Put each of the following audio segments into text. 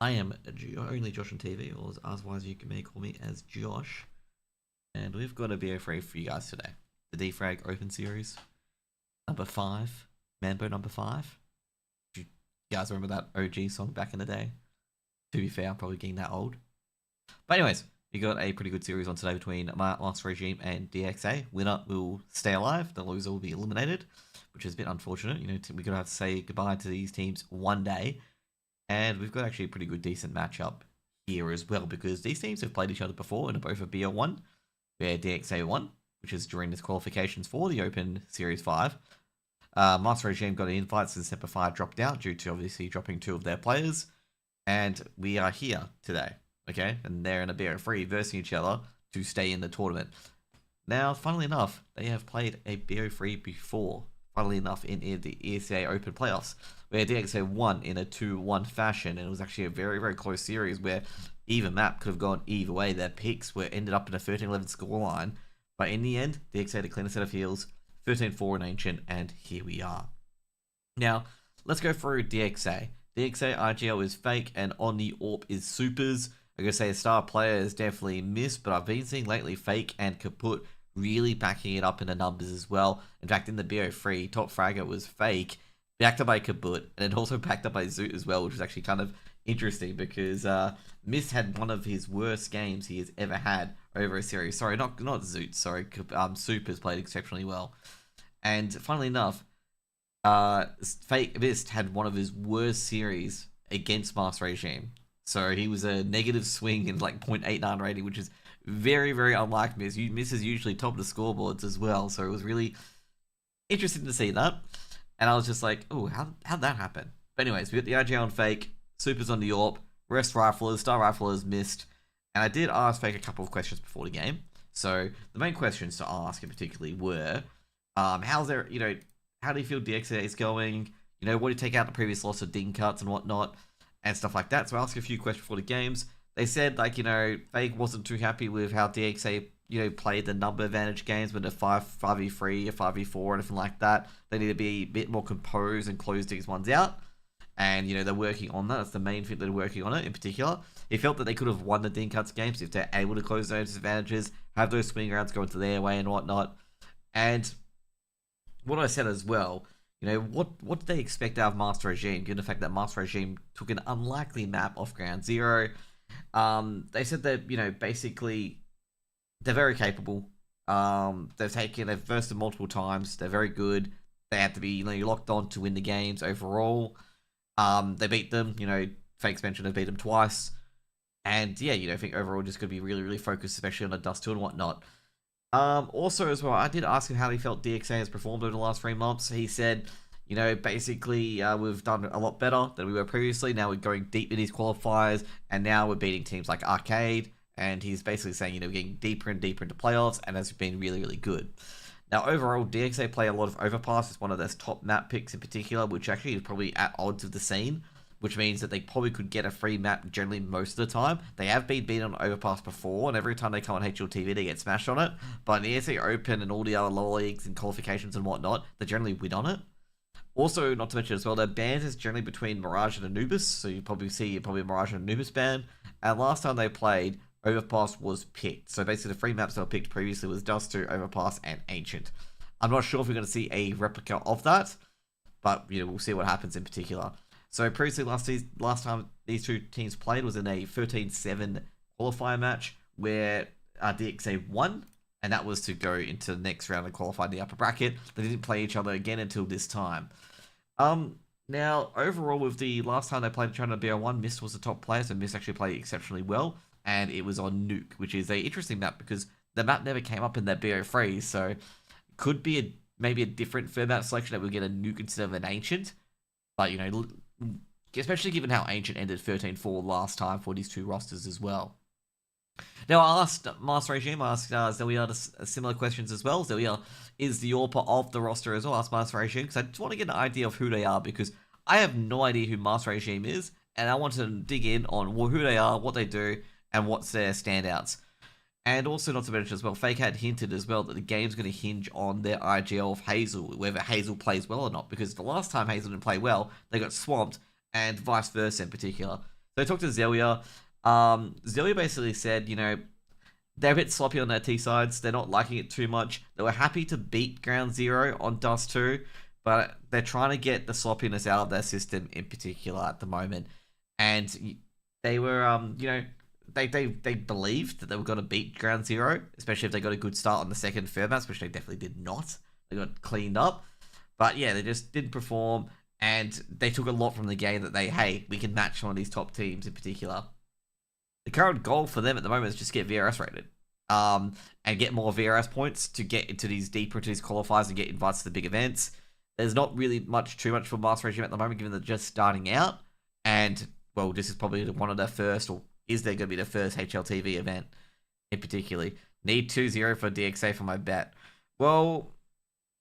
I am only Josh on TV, or otherwise you may call me as Josh. And we've got a BO3 for you guys today. The Defrag Open Series. Number 5. Mambo number 5. Do you guys remember that OG song back in the day? To be fair, I'm probably getting that old. But anyways, we got a pretty good series on today between Master Regime and DXA. Winner will stay alive, the loser will be eliminated, which is a bit unfortunate. You know, we're going to have to say goodbye to these teams one day. And we've got actually a pretty good, decent matchup here as well, because these teams have played each other before in both a BO1, where DXA won, which is during the qualifications for the Open Series 5. Master Regime got an invite since Semper 5 dropped out due to obviously dropping 2 of their players. And we are here today, okay? And they're in a BO3 versing each other to stay in the tournament. Now, funnily enough, they have played a BO3 before, funnily enough, in the ESEA Open playoffs, where DXA won in a 2-1 fashion, and it was actually a very, very close series where either map could have gone either way. Their picks ended up in a 13-11 scoreline, but in the end, DXA had a cleaner set of heals, 13-4 in Ancient, and here we are. Now, let's go through DXA. DXA IGL is fake, and on the AWP is supers. I'm going to say a star player is definitely missed, but I've been seeing lately fake and kaput really backing it up in the numbers as well. In fact, in the BO3, top fragger was fake, backed up by kaput, and it also backed up by Zoot as well, which was actually kind of interesting because Mist had one of his worst games he has ever had over a series. Sorry, not Zoot, sorry. Supers played exceptionally well. And funnily enough, Fake Mist had one of his worst series against Master Regime. So he was a negative swing in like 0.89 rating, which is very, very unlike Mist. Mist is usually top of the scoreboards as well. So it was really interesting to see that. And I was just like, oh, how'd that happen? But anyways, we got the IGL on Fake, Supers on the AWP, rest Riflers, Star Riflers missed. And I did ask Fake a couple of questions before the game. So the main questions to ask in particularly were, how's there, how do you feel DXA is going? What do you take out the previous loss of Ding cuts and whatnot, and stuff like that. So I asked a few questions before the games. They said, Fake wasn't too happy with how DXA, played the number advantage games with a 5v3, a 5v4, or anything like that. They need to be a bit more composed and close these ones out. And, they're working on that. That's the main thing they're working on it in particular. He felt that they could have won the Ding cuts games if they're able to close those advantages, have those swing rounds go into their way and whatnot. And what I said as well, what do they expect out of Master Regime, given the fact that Master Regime took an unlikely map off Ground Zero? They said that, basically, they're very capable. They've versed them multiple times. They're very good. They have to be, locked on to win the games overall. They beat them, Fakes mentioned they beat them twice. And, yeah, I think overall just going to be really, really focused, especially on the Dust 2 and whatnot. Also as well, I did ask him how he felt DXA has performed over the last 3 months. He said, basically, we've done a lot better than we were previously. Now we're going deep in these qualifiers, and now we're beating teams like Arcade. And he's basically saying, we're getting deeper and deeper into playoffs, and that's been really, really good. Now, overall, DXA play a lot of Overpass. It's one of their top map picks in particular, which actually is probably at odds with the scene, which means that they probably could get a free map generally most of the time. They have been beaten on Overpass before, and every time they come on HLTV, they get smashed on it. But in the ESA Open and all the other lower leagues and qualifications and whatnot, they generally win on it. Also, not to mention as well, their bans is generally between Mirage and Anubis, so you probably see a Mirage and Anubis ban. And last time they played, Overpass was picked. So basically the free maps that were picked previously was Dust 2, Overpass, and Ancient. I'm not sure if we're going to see a replica of that, but we'll see what happens in particular. So previously, last time these two teams played was in a 13-7 qualifier match where DXA won, and that was to go into the next round and qualify in the upper bracket. They didn't play each other again until this time. Now, overall, with the last time they played each other in BO1, Mist was the top player, so Mist actually played exceptionally well, and it was on Nuke, which is an interesting map because the map never came up in their BO3, so it could be maybe a different fair map selection that we'll get a Nuke instead of an Ancient. But, especially given how Ancient ended 13-4 last time for these two rosters as well. Now, I asked Master Regime, I asked Zelya similar questions as well. Zelya is the AWPer of the roster as well. I asked Master Regime because I just want to get an idea of who they are because I have no idea who Master Regime is, and I want to dig in on who they are, what they do, and what's their standouts. And also, not to mention as well, Fake had hinted as well that the game's going to hinge on their IGL of Hazel, whether Hazel plays well or not, because the last time Hazel didn't play well, they got swamped, and vice versa in particular. So I talked to Zelia. Zelia basically said, you know, they're a bit sloppy on their T sides. They're not liking it too much. They were happy to beat Ground Zero on Dust 2, but they're trying to get the sloppiness out of their system in particular at the moment. And they were, you know, they believed that they were going to beat Ground Zero, especially if they got a good start on the second third match, which they definitely did not. They got cleaned up. But yeah, they just didn't perform, and they took a lot from the game that hey, we can match one of these top teams in particular. The current goal for them at the moment is just get VRS rated. And get more VRS points to get into these deeper into these qualifiers and get invited to the big events. There's not really too much for Master Regime at the moment, given they're just starting out. And, well, this is probably one of their first, or is there going to be the first HLTV event in particular? Need 2-0 for DXA for my bet. Well,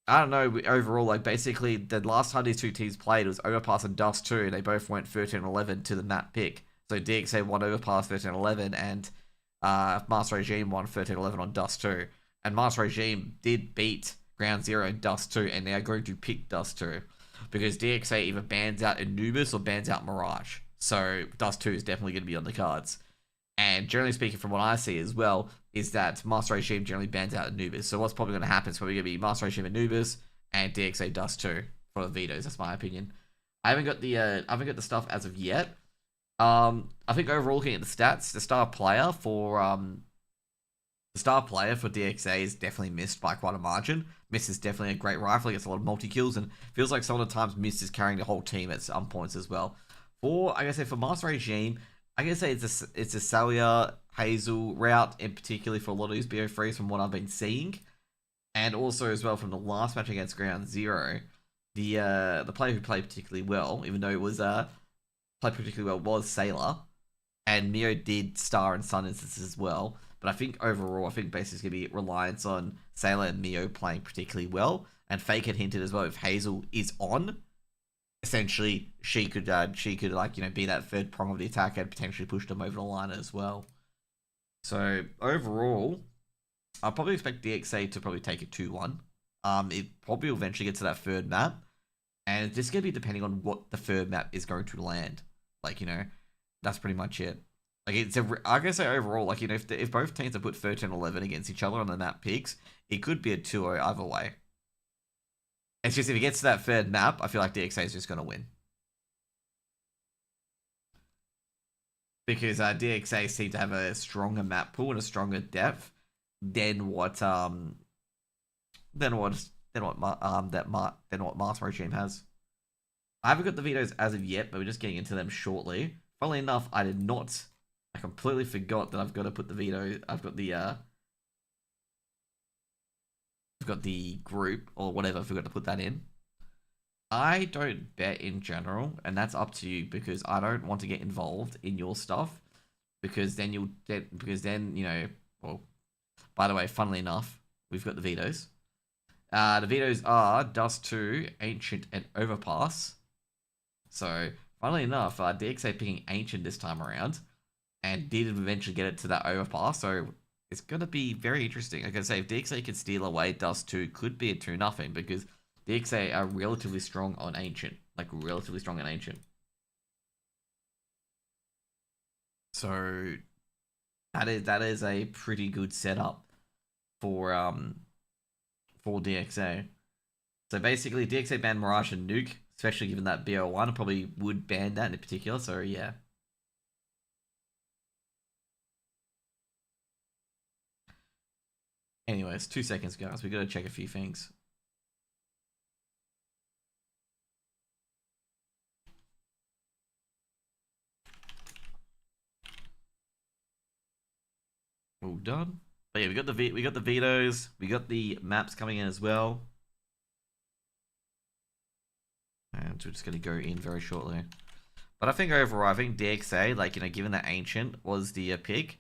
I don't know, overall, like, basically, the last time these two teams played was Overpass and Dust 2, and they both went 13-11 to the map pick. So DXA won Overpass 13-11, and Master Regime won 13-11 on Dust 2. And Master Regime did beat Ground Zero and Dust 2, and they are going to pick Dust 2. Because DXA either bans out Anubis or bans out Mirage. So Dust 2 is definitely going to be on the cards. And generally speaking, from what I see as well, is that Master Regime generally bans out Anubis. So what's probably going to happen is probably going to be Master Regime Anubis and DXA Dust 2 for the vetoes. That's my opinion. I haven't got the stuff as of yet. I think overall, looking at the stats, the star player for DXA is definitely missed by quite a margin. Mist is definitely a great rifle. He gets a lot of multi-kills, and feels like some of the times Mist is carrying the whole team at some points as well. For Master Regime, I guess it's a Salia Hazel route in particularly for a lot of these BO3s from what I've been seeing, and also as well from the last match against Ground Zero, the player who played particularly well, even though it was played particularly well, was Sailor, and Mio did star in some instances as well. But I think overall, basically it's going to be reliance on Sailor and Mio playing particularly well. And Fake had hinted as well, if Hazel is on, essentially she could like, you know, be that third prong of the attack and potentially push them over the line as well. So overall, I'll probably expect DXA to probably take it 2-1. It probably will eventually get to that third map, and it's just going to be depending on what the third map is going to land. Like, you know, that's pretty much it. Like, I can say overall, like, you know, if both teams have put 13-11 against each other on the map picks, it could be a 2-0 either way. It's just if it gets to that third map, I feel like DXA is just going to win. Because DXA seem to have a stronger map pool and a stronger depth than what Master Regime has. I haven't got the vetoes as of yet, but we're just getting into them shortly. Funnily enough, I completely forgot that I've got to put the veto. I've got the group or whatever. I forgot to put that in. I don't bet in general, and that's up to you because I don't want to get involved in your stuff because then you know. Well, by the way, funnily enough, we've got the vetoes. The vetoes are Dust 2, Ancient, and Overpass. So, funnily enough, DXA picking Ancient this time around, and did eventually get it to that Overpass, so it's going to be very interesting. Like I say, if DXA can steal away, Dust 2 could be a 2-0, because DXA are relatively strong on Ancient. Like, relatively strong on Ancient. So, that is a pretty good setup for DXA. So basically, DXA banned Mirage and Nuke, especially given that BO1 probably would ban that in particular, so yeah. Anyways, 2 seconds, guys. We gotta check a few things. All done. But yeah, we got the vetoes. We got the maps coming in as well. And we're just gonna go in very shortly. But I think overall, I think DXA, like, you know, given that Ancient was the pick,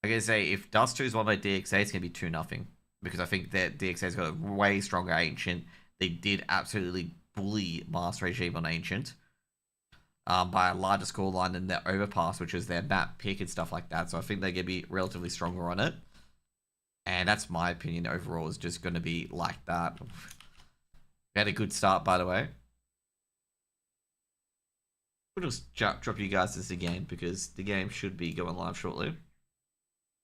I gotta say, if Dust 2 is won by DXA, it's gonna be 2-0. Because I think that DXA's got a way stronger Ancient. They did absolutely bully Master Regime on Ancient. By a larger scoreline than their Overpass, which is their map pick and stuff like that. So I think they're going to be relatively stronger on it. And that's my opinion overall, is just going to be like that. We had a good start, by the way. We'll just drop you guys this again because the game should be going live shortly.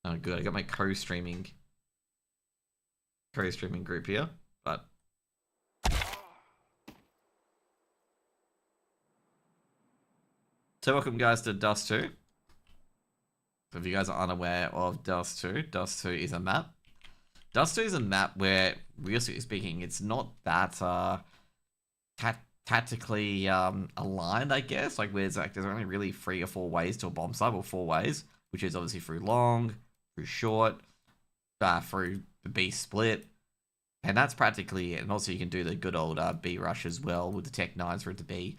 Oh, good. I got my co-streaming group here, but so welcome guys to Dust 2. So if you guys are unaware of Dust 2, Dust 2 is a map. Dust 2 is a map where, realistically speaking, it's not that tactically aligned, I guess. Like, where there's only really 3 or 4 ways to a bomb site, or 4 ways, which is obviously through long, through short, through the B split, and that's practically it. And also you can do the good old B rush as well with the Tech 9s for it to be.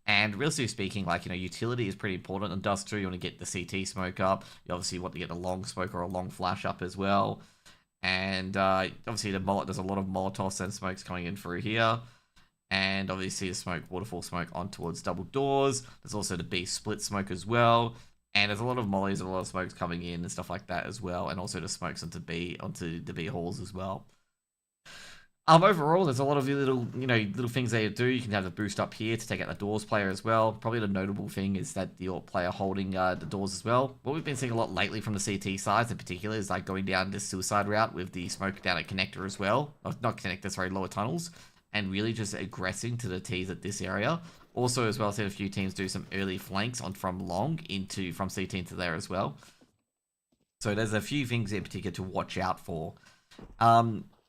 And realistically speaking, like, utility is pretty important in Dust 2. You want to get the CT smoke up. You obviously want to get a long smoke or a long flash up as well. And obviously there's a lot of Molotovs and smokes coming in through here. And obviously the smoke, waterfall smoke on towards double doors. There's also the B split smoke as well. And there's a lot of mollies and a lot of smokes coming in and stuff like that as well. And also the smokes onto the B halls as well. Overall, there's a lot of little things they do. You can have the boost up here to take out the doors player as well. Probably the notable thing is that the AWP player holding the doors as well. What we've been seeing a lot lately from the CT sides in particular is like going down this suicide route with the smoke down at connector as well. Not connector, sorry, lower tunnels. And really just aggressing to the T's at this area. Also, as well, I've seen a few teams do some early flanks from long from CT into there as well. So there's a few things in particular to watch out for.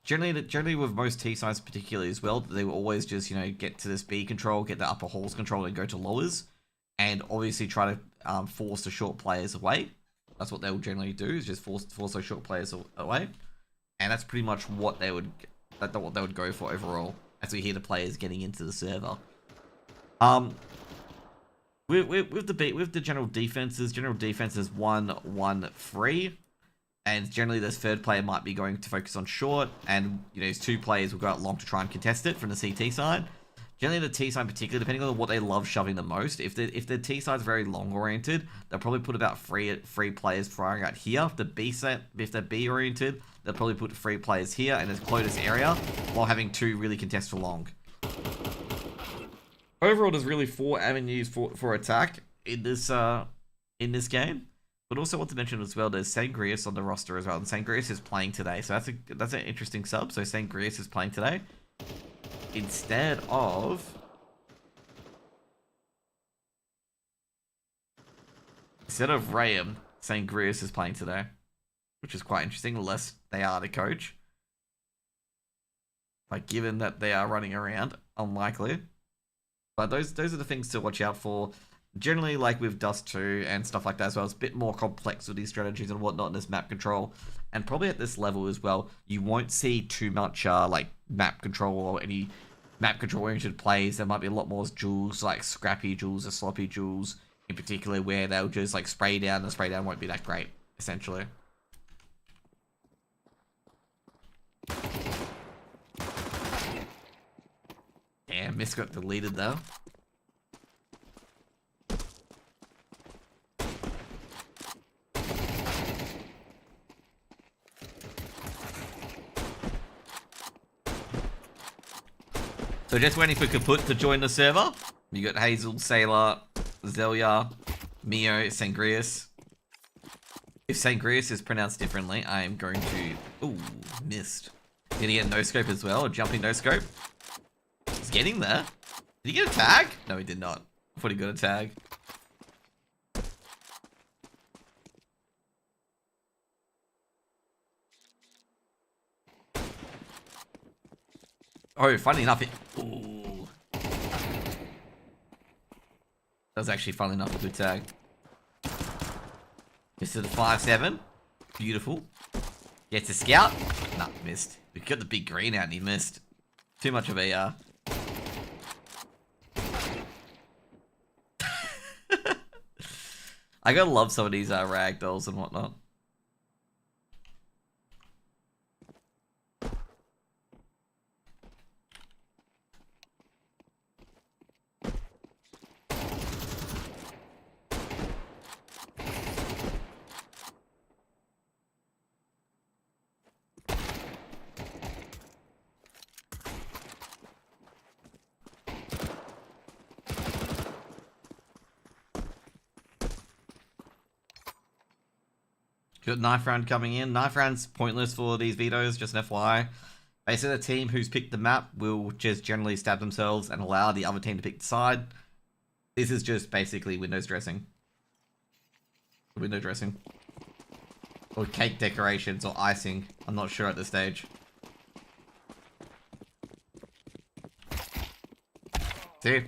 Generally with most T sides particularly as well, they will always just, get to this B control, get the upper halls control, and go to lowers. And obviously try to force the short players away. That's what they will generally do, is just force those short players away. And that's pretty much what they would go for overall, as we hear the players getting into the server. With the general defense is 1-1-3. And generally, this third player might be going to focus on short, and his 2 players will go out long to try and contest it from the CT side. Generally, the T side in particular, depending on what they love shoving the most, if the T side is very long oriented, they'll probably put about three players firing out here. If they're B oriented, they'll probably put 3 players here in this closest area, while having 2 really contest for long. Overall, there's really 4 avenues for attack in this game. But also want to mention as well, there's Sangrius on the roster as well, and Sangrius is playing today, so that's an interesting sub. So Sangrius is playing today instead of Rayam. Sangrius is playing today, which is quite interesting, unless they are the coach. Like, given that they are running around, unlikely. But those are the things to watch out for. Generally, like with Dust 2 and stuff like that as well, it's a bit more complex with these strategies and whatnot in this map control. And probably at this level as well, you won't see too much like map control or any map control oriented plays. There might be a lot more duels, like scrappy duels or sloppy duels in particular, where they'll just like spray down. The spray down won't be that great, essentially. Damn, Miss got deleted though. So just waiting for Kaput to join the server. You got Hazel, Sailor, Zelia, Mio, Sangrius. If Sangrius is pronounced differently, I am going to... Ooh, missed. Did he get a no-scope as well? A jumping no-scope? He's getting there. Did he get a tag? No, he did not. I thought he got a tag. Oh, funny enough, ooh. That was actually, funnily enough, a good tag. This is the 5-7. Beautiful. Gets a scout. Nah, missed. We got the big green out and he missed. Too much of a, I gotta love some of these ragdolls and whatnot. Got knife round coming in. Knife round's pointless for these vetoes, just an FYI. Basically, the team who's picked the map will just generally stab themselves and allow the other team to pick the side. This is just basically windows dressing. Window dressing. Or cake decorations or icing. I'm not sure at this stage. See?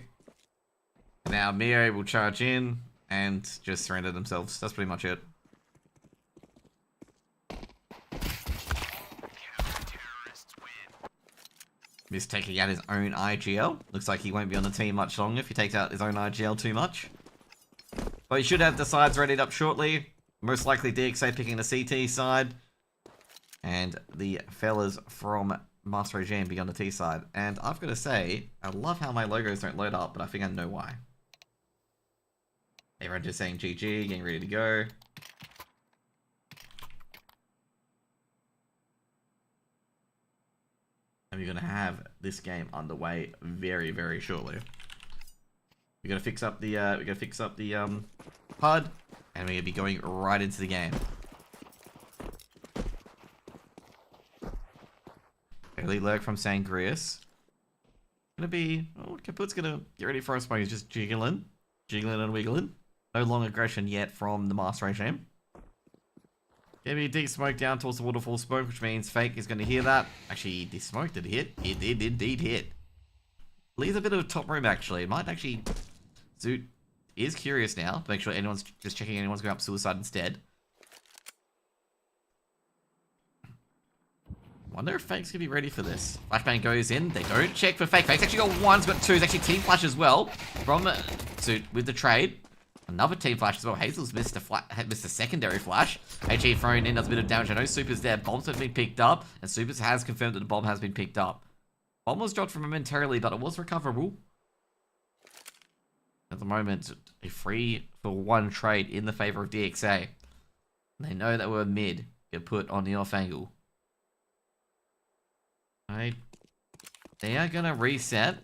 Now Mio will charge in and just surrender themselves. That's pretty much it. Miss taking out his own IGL. Looks like he won't be on the team much longer if he takes out his own IGL too much. But he should have the sides readied up shortly. Most likely DXA picking the CT side. And the fellas from Master Regime be on the T side. And I've got to say, I love how my logos don't load up, but I think I know why. Everyone just saying GG, getting ready to go. And we're going to have this game underway very, very shortly. We're going to fix up the HUD, and we're going to be going right into the game. Early lurk from Sangrius. Gonna be, oh, Kaput's gonna get ready for a smoke. He's just jiggling and wiggling. No long aggression yet from the Master Regime. Gonna be a deep smoke down towards the waterfall smoke, which means Fake is gonna hear that. Actually, the smoke did hit. It did indeed hit. Leaves a bit of a top room actually. It might actually. Zoot is curious now to make sure anyone's just checking anyone's going up suicide instead. Wonder if Fake's gonna be ready for this. Flashbang goes in. They don't check for Fake. Fake's actually got ones, got twos. Actually, team flash as well from Zoot with the trade. Another team flash as well. Hazel's missed a secondary flash. HE thrown in, does a bit of damage. I know Super's there. Bombs have been picked up, and Super's has confirmed that the bomb has been picked up. Bomb was dropped from momentarily, but it was recoverable. At the moment, a 3-for-1 trade in the favor of DXA. They know that we're mid. Get put on the off angle. Right. They are gonna reset.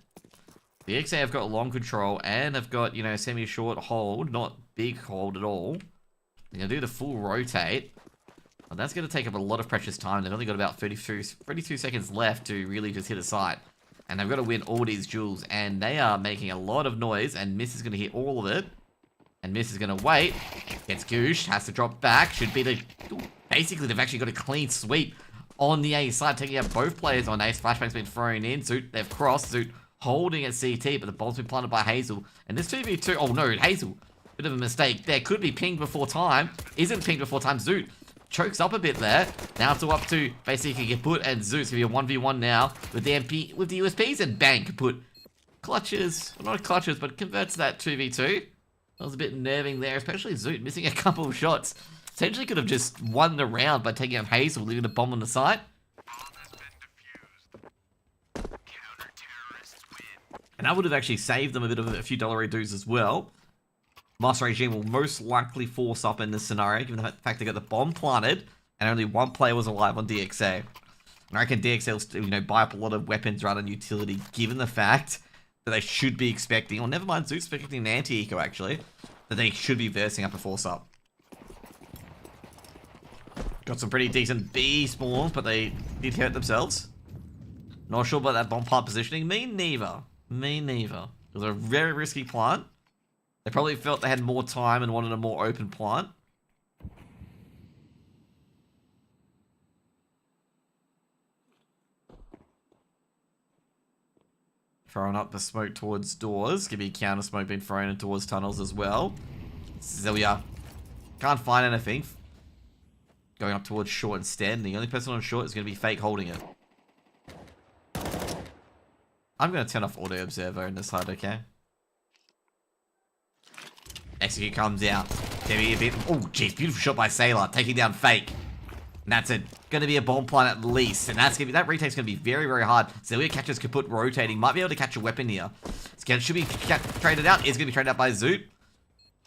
DXA have got long control and have got, you know, semi-short hold, not big hold at all. They're gonna do the full rotate. But that's gonna take up a lot of precious time. They've only got about 32 seconds left to really just hit a site. And they've got to win all these duels. And they are making a lot of noise. And Miss is gonna hit all of it. And Miss is gonna wait. Gets Goosh, has to drop back. Should be the... Ooh, basically, they've actually got a clean sweep on the A side, taking out both players on Ace. Flashbang's been thrown in. Zoot, they've crossed. Zoot holding at CT, but the bomb's been planted by Hazel. And this 2v2, oh no, Hazel. Bit of a mistake. There could be pinged before time. Isn't pinged before time. Zoot chokes up a bit there. Now it's all up to basically Kaput and Zoot's gonna be a 1v1 now with the MP, with the USPs, and bang, Kaput clutches, well, not clutches, but converts that 2v2. That was a bit nerving there, especially Zoot missing a couple of shots. Essentially could have just won the round by taking out Hazel, leaving a bomb on the site. And that would have actually saved them a bit of a few dollar dues as well. Master Regime will most likely force up in this scenario, given the fact they got the bomb planted and only one player was alive on DXA. And I reckon DXA will, you know, buy up a lot of weapons rather than utility, given the fact that they should be expecting, or never mind, Zoot's expecting an anti-eco actually, that they should be versing up a force up. Got some pretty decent B spawns, but they did hurt themselves. Not sure about that bomb plant positioning. Me neither. Me neither. It was a very risky plant. They probably felt they had more time and wanted a more open plant. Throwing up the smoke towards doors. Give me a counter smoke being thrown in towards tunnels as well. There we are. Can't find anything. Going up towards short instead. And the only person on short is going to be Fake holding it. I'm going to turn off auto observer in this HUD, okay? Execute comes out. Maybe a bit. Oh, jeez, beautiful shot by Sailor, taking down Fake. And that's it. Going to be a bomb plant at least, and that's gonna be, that retake's going to be very, very hard. Zelia catches Kaput rotating, might be able to catch a weapon here. Should be traded out. Is going to be traded out by Zoot.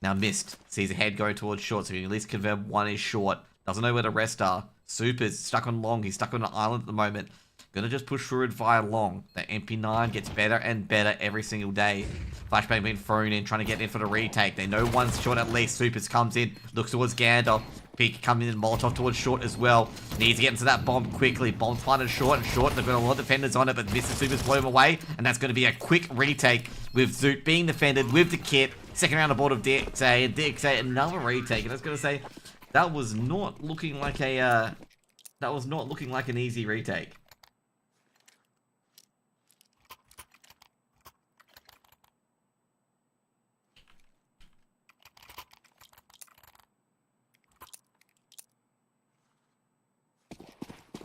Now missed. Sees a head go towards short, so he can at least confirm one is short. Doesn't know where the rest are. Super's stuck on long. He's stuck on an island at the moment. Gonna just push through it via long. The MP9 gets better and better every single day. Flashbang being thrown in, trying to get in for the retake. They know one's short at least. Supers comes in, looks towards Gander. Peak coming in, Molotov towards short as well. Needs to get into that bomb quickly. Bomb's planted short and short. They've got a lot of defenders on it, but Mr. Supers blow him away. And that's going to be a quick retake with Zoot being defended with the kit. Second round aboard of DXA. And DXA another retake. And I was going to say, that was not looking like a, an easy retake.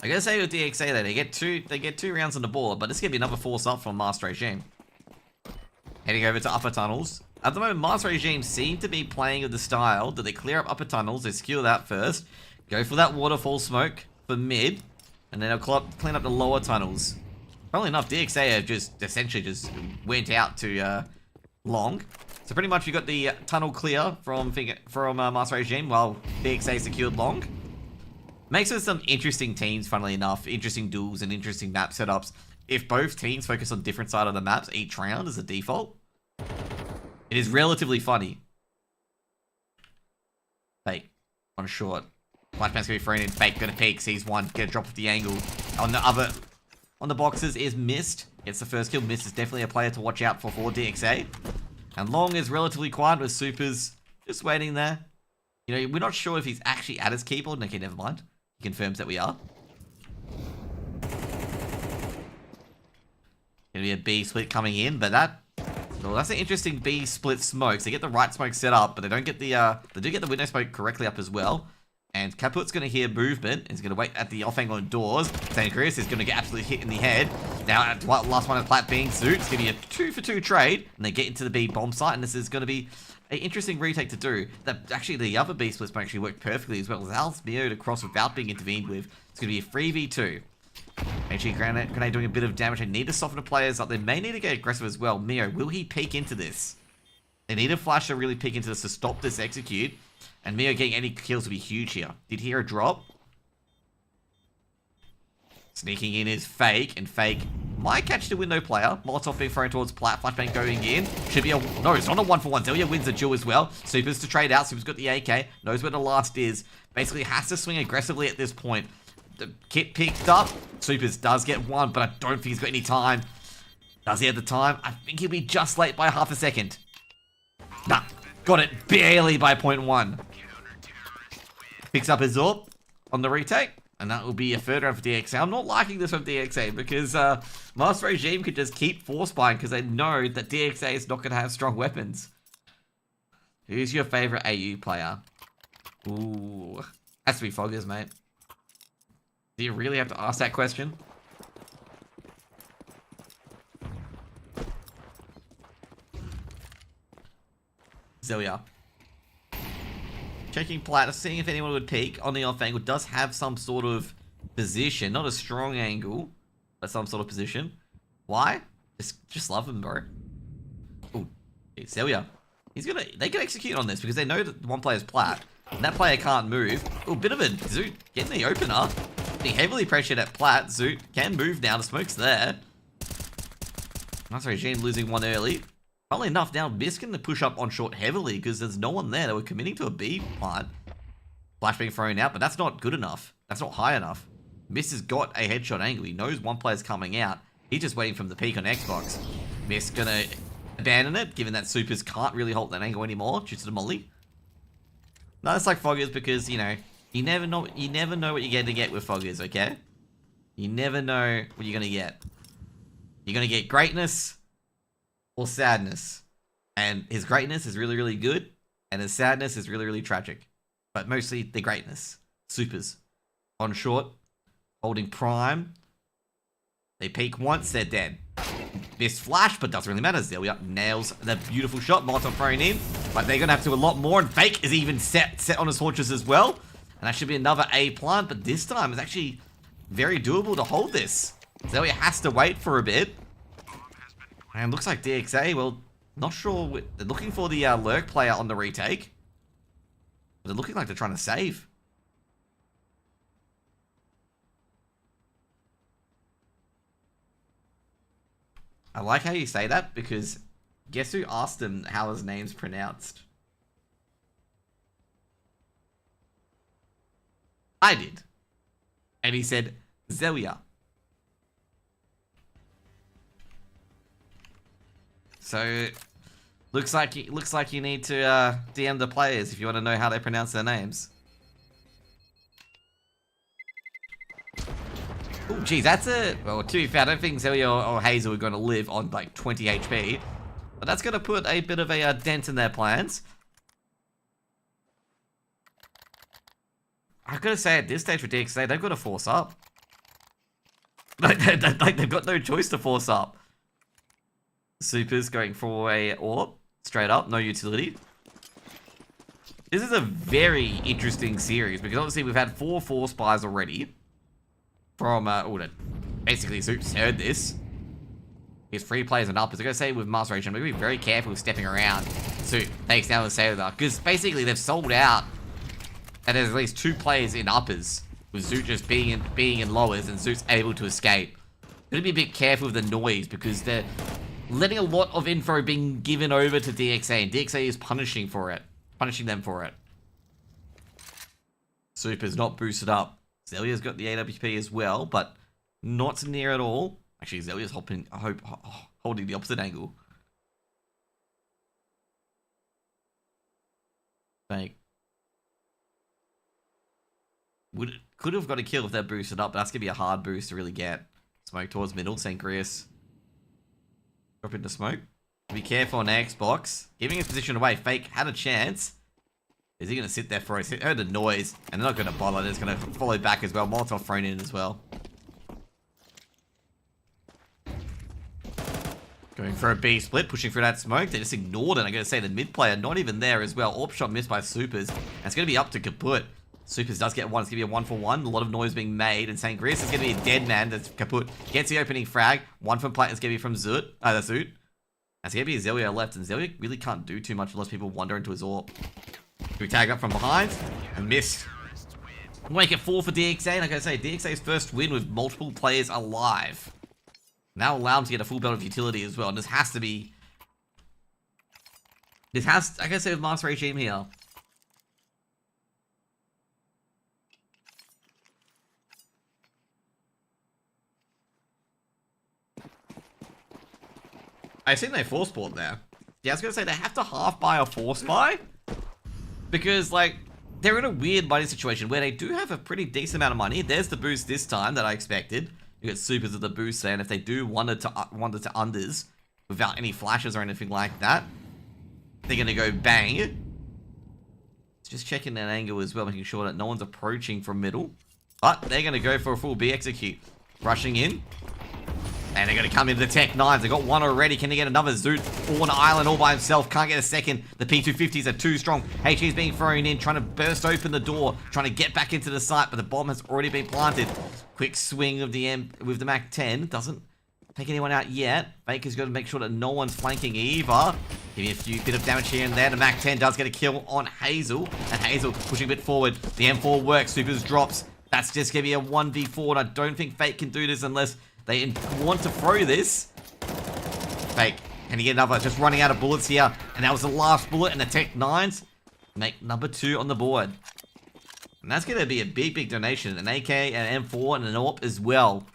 I gotta say with DXA though, they get two rounds on the board, but this is gonna be another force up from Master Regime. Heading over to upper tunnels. At the moment, Master Regime seem to be playing with the style that they clear up upper tunnels, they secure that first, go for that waterfall smoke for mid, and then they'll clean up the lower tunnels. Funnily enough, DXA have just essentially just went out to long. So pretty much you got the tunnel clear from Master Regime while DXA secured long. Makes for some interesting teams, funnily enough. Interesting duels and interesting map setups. If both teams focus on different side of the maps each round as a default, it is relatively funny. Fake. On short. Flashbang's gonna be thrown in. Fake gonna peek. Sees one. Get a drop of the angle. On the boxes is missed. Gets the first kill. Missed is definitely a player to watch out for DXA. And long is relatively quiet with Supers just waiting there. You know, we're not sure if he's actually at his keyboard. Okay, never mind. He confirms that we are. Gonna be a B split coming in, but that's an interesting B split smokes. They get the right smoke set up, but they don't get the they do get the window smoke correctly up as well. And Kaput's gonna hear movement. He's gonna wait at the off angle on doors. St. Chris is gonna get absolutely hit in the head. Now, last one of Plat being Zoot. It's gonna be a 2-for-2 trade, and they get into the B bomb site, and this is gonna be an interesting retake to do. That actually the other B splits might actually work perfectly as well. Allows Mio to cross without being intervened with. It's gonna be a 3v2. Actually, Grenade doing a bit of damage. They need to soften the players up. They may need to get aggressive as well. Mio, will he peek into this? They need a flash to really peek into this to stop this execute. And Mio getting any kills would be huge here. Did hear a drop? Sneaking in is Fake, and Fake might catch the window player. Molotov being thrown towards Plat. Flashbang going in. Should be a... No, it's not a 1-for-1. Zelia wins the duel as well. Supers to trade out. Supers got the AK. Knows where the last is. Basically has to swing aggressively at this point. The kit picked up. Supers does get one, but I don't think he's got any time. Does he have the time? I think he'll be just late by half a second. Nah, got it barely by 0.1. Picks up his AWP on the retake, and that will be a third round for DXA. I'm not liking this from DXA because Master Regime could just keep force buying because they know that DXA is not going to have strong weapons. Who's your favorite AU player? Ooh, has to be Foggers, mate. Do you really have to ask that question? Zelia. Checking Plat, seeing if anyone would peek on the off angle. Does have some sort of position. Not a strong angle, but some sort of position. Why? Just love him, bro. Ooh, Zelia. They can execute on this because they know that one player's Plat. And that player can't move. Ooh, bit of a Zoot getting the opener. Being heavily pressured at Plat. Zoot can move now. The smoke's there. Master Regime losing one early. Funnily enough, now Miss can push up on short heavily because there's no one there. They were committing to a B plant. Flash being thrown out, but that's not good enough. That's not high enough. Miss has got a headshot angle. He knows one player's coming out. He's just waiting from the peak on Xbox. Miss gonna abandon it, given that Supers can't really hold that angle anymore due to the molly. No, it's like Foggers because, you know, you never know what you're going to get with Foggers, okay? You never know what you're going to get. You're going to get greatness or sadness. And his greatness is really, really good. And his sadness is really, really tragic. But mostly the greatness. Supers. On short. Holding prime. They peek once, they're dead. This flash, but doesn't really matter. Zelia nails the beautiful shot. Molotov thrown in. But they're going to have to do a lot more. And Fake is even set on his haunches as well. And that should be another A plant. But this time it's actually very doable to hold this. Zelia has to wait for a bit. And looks like DXA, well, not sure. They're looking for the lurk player on the retake. But they're looking like they're trying to save. I like how you say that because guess who asked him how his name's pronounced? I did. And he said, Zelia. So, looks like you need to DM the players if you want to know how they pronounce their names. Oh, geez, that's a... Well, to be fair, I don't think Zelia or Hazel are going to live on, like, 20 HP. But that's going to put a bit of a dent in their plans. I've got to say, at this stage for DXA, they've got to force up. Like, they've got no choice to force up. Supers going for a orb. Straight up, no utility. This is a very interesting series, because obviously we've had 4 Force Buys already. From, basically, Zoop's heard this. He's 3 players and uppers. I'm going to say with Master Agent, we're going to be very careful with stepping around. Zoop takes down the Sailor, because basically they've sold out. And there's at least 2 players in uppers, with Zoot just being in lowers, and Zoot's able to escape. Going to be a bit careful with the noise, because they're letting a lot of info being given over to DXA, and DXA is punishing them for it. Super's not boosted up. Zelia's got the AWP as well, but not near at all. Actually, Zelia's holding the opposite angle. Like, could have got a kill if they're boosted up, but that's going to be a hard boost to really get. Smoke towards middle, St. Grius. Drop into smoke. Be careful on Xbox. Giving his position away. Fake had a chance. Is he going to sit there for us? He heard the noise, and they're not going to bother. They're just going to follow back as well. Molotov thrown in as well. Going for a B split, pushing through that smoke. They just ignored it. I'm going to say the mid player, not even there as well. Orb shot missed by Supers. And it's going to be up to Kaput. Supers does get one. It's going to be a 1-for-1. A lot of noise being made. And St. Grius is going to be a dead man. That's Kaput. Gets the opening frag. One from Platinum's going to be from Zoot. That's Zoot. That's going to be a Zelia left. And Zelia really can't do too much unless people wander into his orb. We tag up from behind and missed. Make it 4 for DXA. Like I say, DXA's first win with multiple players alive. Now allow them to get a full belt of utility as well. And this has to be... like I say, with Master Regime here. I think they force bought there. Yeah, I was going to say, they have to half buy or force buy. Because, like, they're in a weird money situation where they do have a pretty decent amount of money. There's the boost this time that I expected. You get Supers at the boost there, and if they do wander to unders without any flashes or anything like that, they're going to go bang. Just checking that angle as well, making sure that no one's approaching from middle. But they're going to go for a full B execute. Rushing in. And they're going to come into the Tech 9s. They got one already. Can they get another? Zoot all on an island all by himself. Can't get a second. The P250s are too strong. HE's being thrown in, trying to burst open the door, trying to get back into the site, but the bomb has already been planted. Quick swing of the with the Mac 10. Doesn't take anyone out yet. Baker's got to make sure that no one's flanking either. Giving a few bit of damage here and there. The Mac 10 does get a kill on Hazel. And Hazel pushing a bit forward. The M4 works. Supers drops. That's just going to be a 1v4. And I don't think Fake can do this unless they want to throw this. Fake. Can he get another? Just running out of bullets here. And that was the last bullet. And the Tech 9s make number 2 on the board. And that's going to be a big, big donation. An AK, an M4, and an AWP as well.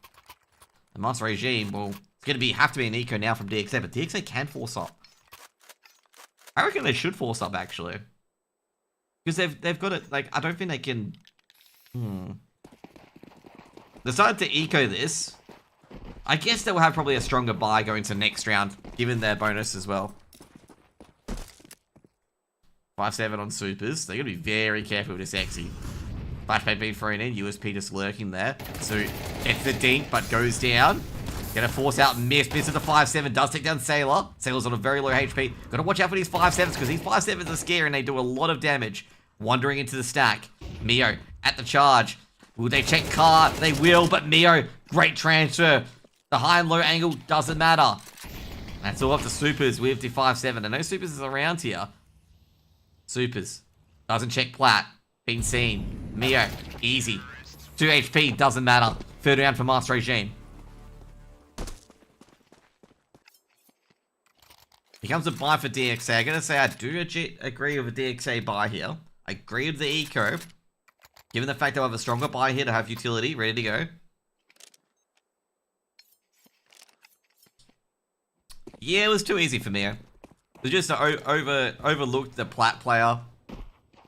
The Master Regime, well, it's going to have to be an eco now from DXA. But DXA can force up. I reckon they should force up, actually. Because they've got it, like, I don't think they can... Decided to eco this. I guess they will have probably a stronger buy going to next round, given their bonus as well. 5-7 on Supers. They're going to be very careful with this Exy. Flashbang being thrown in. USP just lurking there. So, it's the dink, but goes down. Gonna force out Miss. Miss at the 5-7. Does take down Sailor. Sailor's on a very low HP. Gotta watch out for these 5-7s, because these 5-7s are scary and they do a lot of damage. Wandering into the stack. Mio at the charge. Will they check car? They will, but Mio, great transfer. The high and low angle doesn't matter. That's all up to Supers with the 5-7. I know Supers is around here. Supers. Doesn't check plat. Been seen. Mio, easy. 2 HP, doesn't matter. Third round for Master Regime. Becomes a buy for DXA. I'm going to say I do agree with a DXA buy here. I agree with the eco. Given the fact that I have a stronger buy here to have utility ready to go. Yeah, it was too easy for me. It was just overlooked the plat player.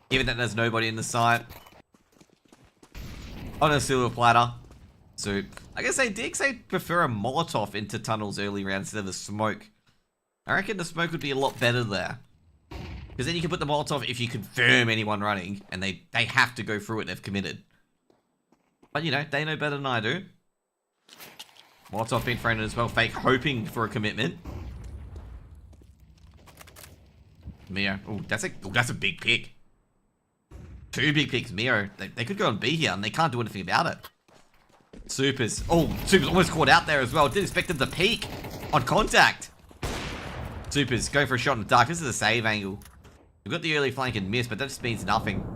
Given that there's nobody in the site. On a silver platter. So, I guess they prefer a Molotov into tunnels early round instead of a smoke. I reckon the smoke would be a lot better there. Because then you can put the Molotov if you confirm anyone running. And they have to go through it, they've committed. But you know, they know better than I do. Molotov being thrown in as well, fake hoping for a commitment. Mio. Oh, that's a big pick. 2 big picks, Mio. They could go and B here, and they can't do anything about it. Supers. Oh, Supers almost caught out there as well. Didn't expect him to peek on contact. Supers going for a shot in the dark. This is a save angle. We've got the early flank and miss, but that just means nothing.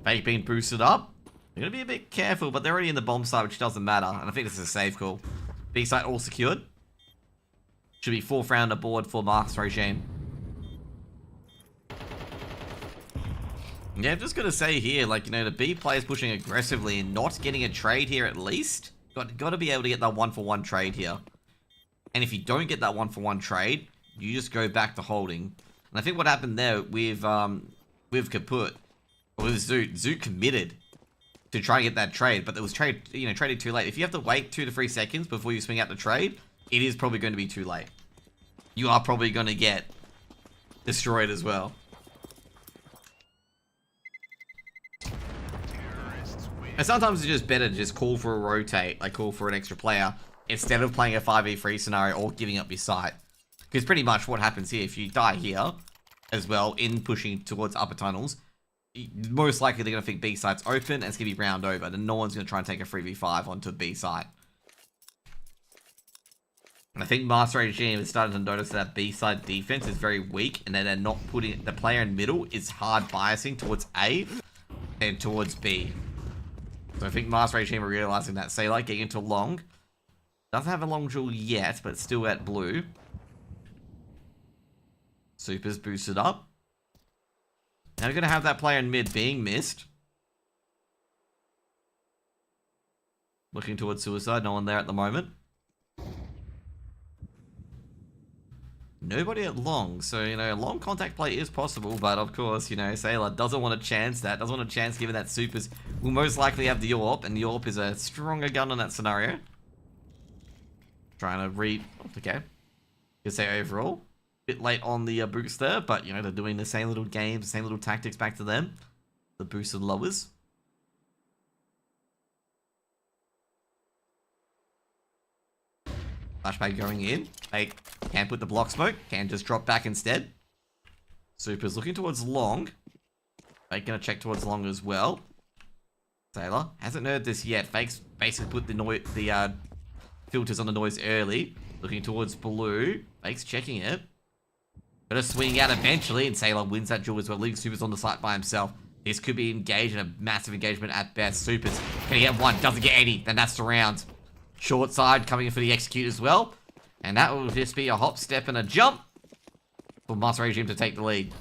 Fake being boosted up. They're going to be a bit careful, but they're already in the bomb site, which doesn't matter. And I think this is a safe call. B site all secured. Should be 4th round aboard for Mark's regime. Yeah, I'm just going to say here, like, you know, the B players pushing aggressively and not getting a trade here at least. Got to be able to get that 1-for-1 trade here. And if you don't get that 1-for-1 trade, you just go back to holding. And I think what happened there with Kaput, or with Zoot, Zoot committed to try and get that trade, but it was traded too late. If you have to wait 2 to 3 seconds before you swing out the trade, it is probably going to be too late. You are probably going to get destroyed as well. And sometimes it's just better to just call for a rotate, like call for an extra player, instead of playing a 5v3 scenario or giving up your site. Because pretty much what happens here, if you die here, as well, in pushing towards upper tunnels, most likely they're going to think B site's open and it's going to be round over. Then no one's going to try and take a 3v5 onto B site. And I think Master Regime is starting to notice that B side defense is very weak and that they're not putting, the player in middle is hard biasing towards A and towards B. So I think Master Regime are realizing that. Say like getting into long. Doesn't have a long jewel yet, but still at blue. Super's boosted up. Now we're going to have that player in mid being missed. Looking towards suicide. No one there at the moment. Nobody at long. So, you know, long contact play is possible. But, of course, you know, Sailor doesn't want to chance that. Doesn't want a chance given that Supers will most likely have the AWP. And the AWP is a stronger gun in that scenario. Trying to read... Okay. You say overall. Bit late on the boost there. But, you know, they're doing the same little games. The same little tactics back to them. The boosted lowers. Flashback going in. They can't put the block smoke. Can just drop back instead. Super's looking towards long. Fake gonna check towards long as well. Sailor hasn't heard this yet. Fake's basically put the filters on the noise early. Looking towards blue. Fake's checking it. Gonna swing out eventually, and Sailor wins that duel as well. Leaving Supers on the site by himself. This could be engaged in a massive engagement at best. Supers can he get one? Doesn't get any. Then that's the round. Short side coming in for the execute as well. And that will just be a hop, step, and a jump for Master Regime to take the lead.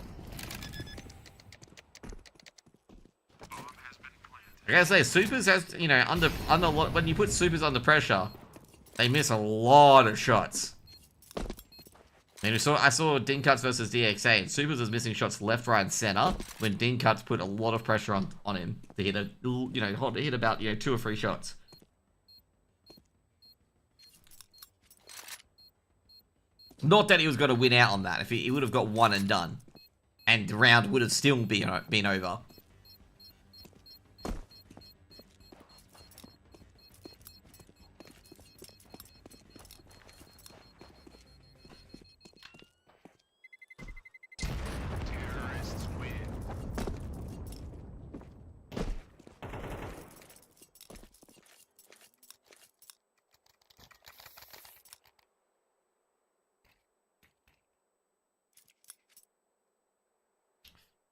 I gotta say, Supers has, you know, when you put Supers under pressure, they miss a lot of shots. And I saw Dincuts versus DXA, and Supers was missing shots left, right, and center when Dincuts put a lot of pressure on him to hit hit about 2 or 3 shots. Not that he was going to win out on that. If he would have got one and done. And the round would have still been over.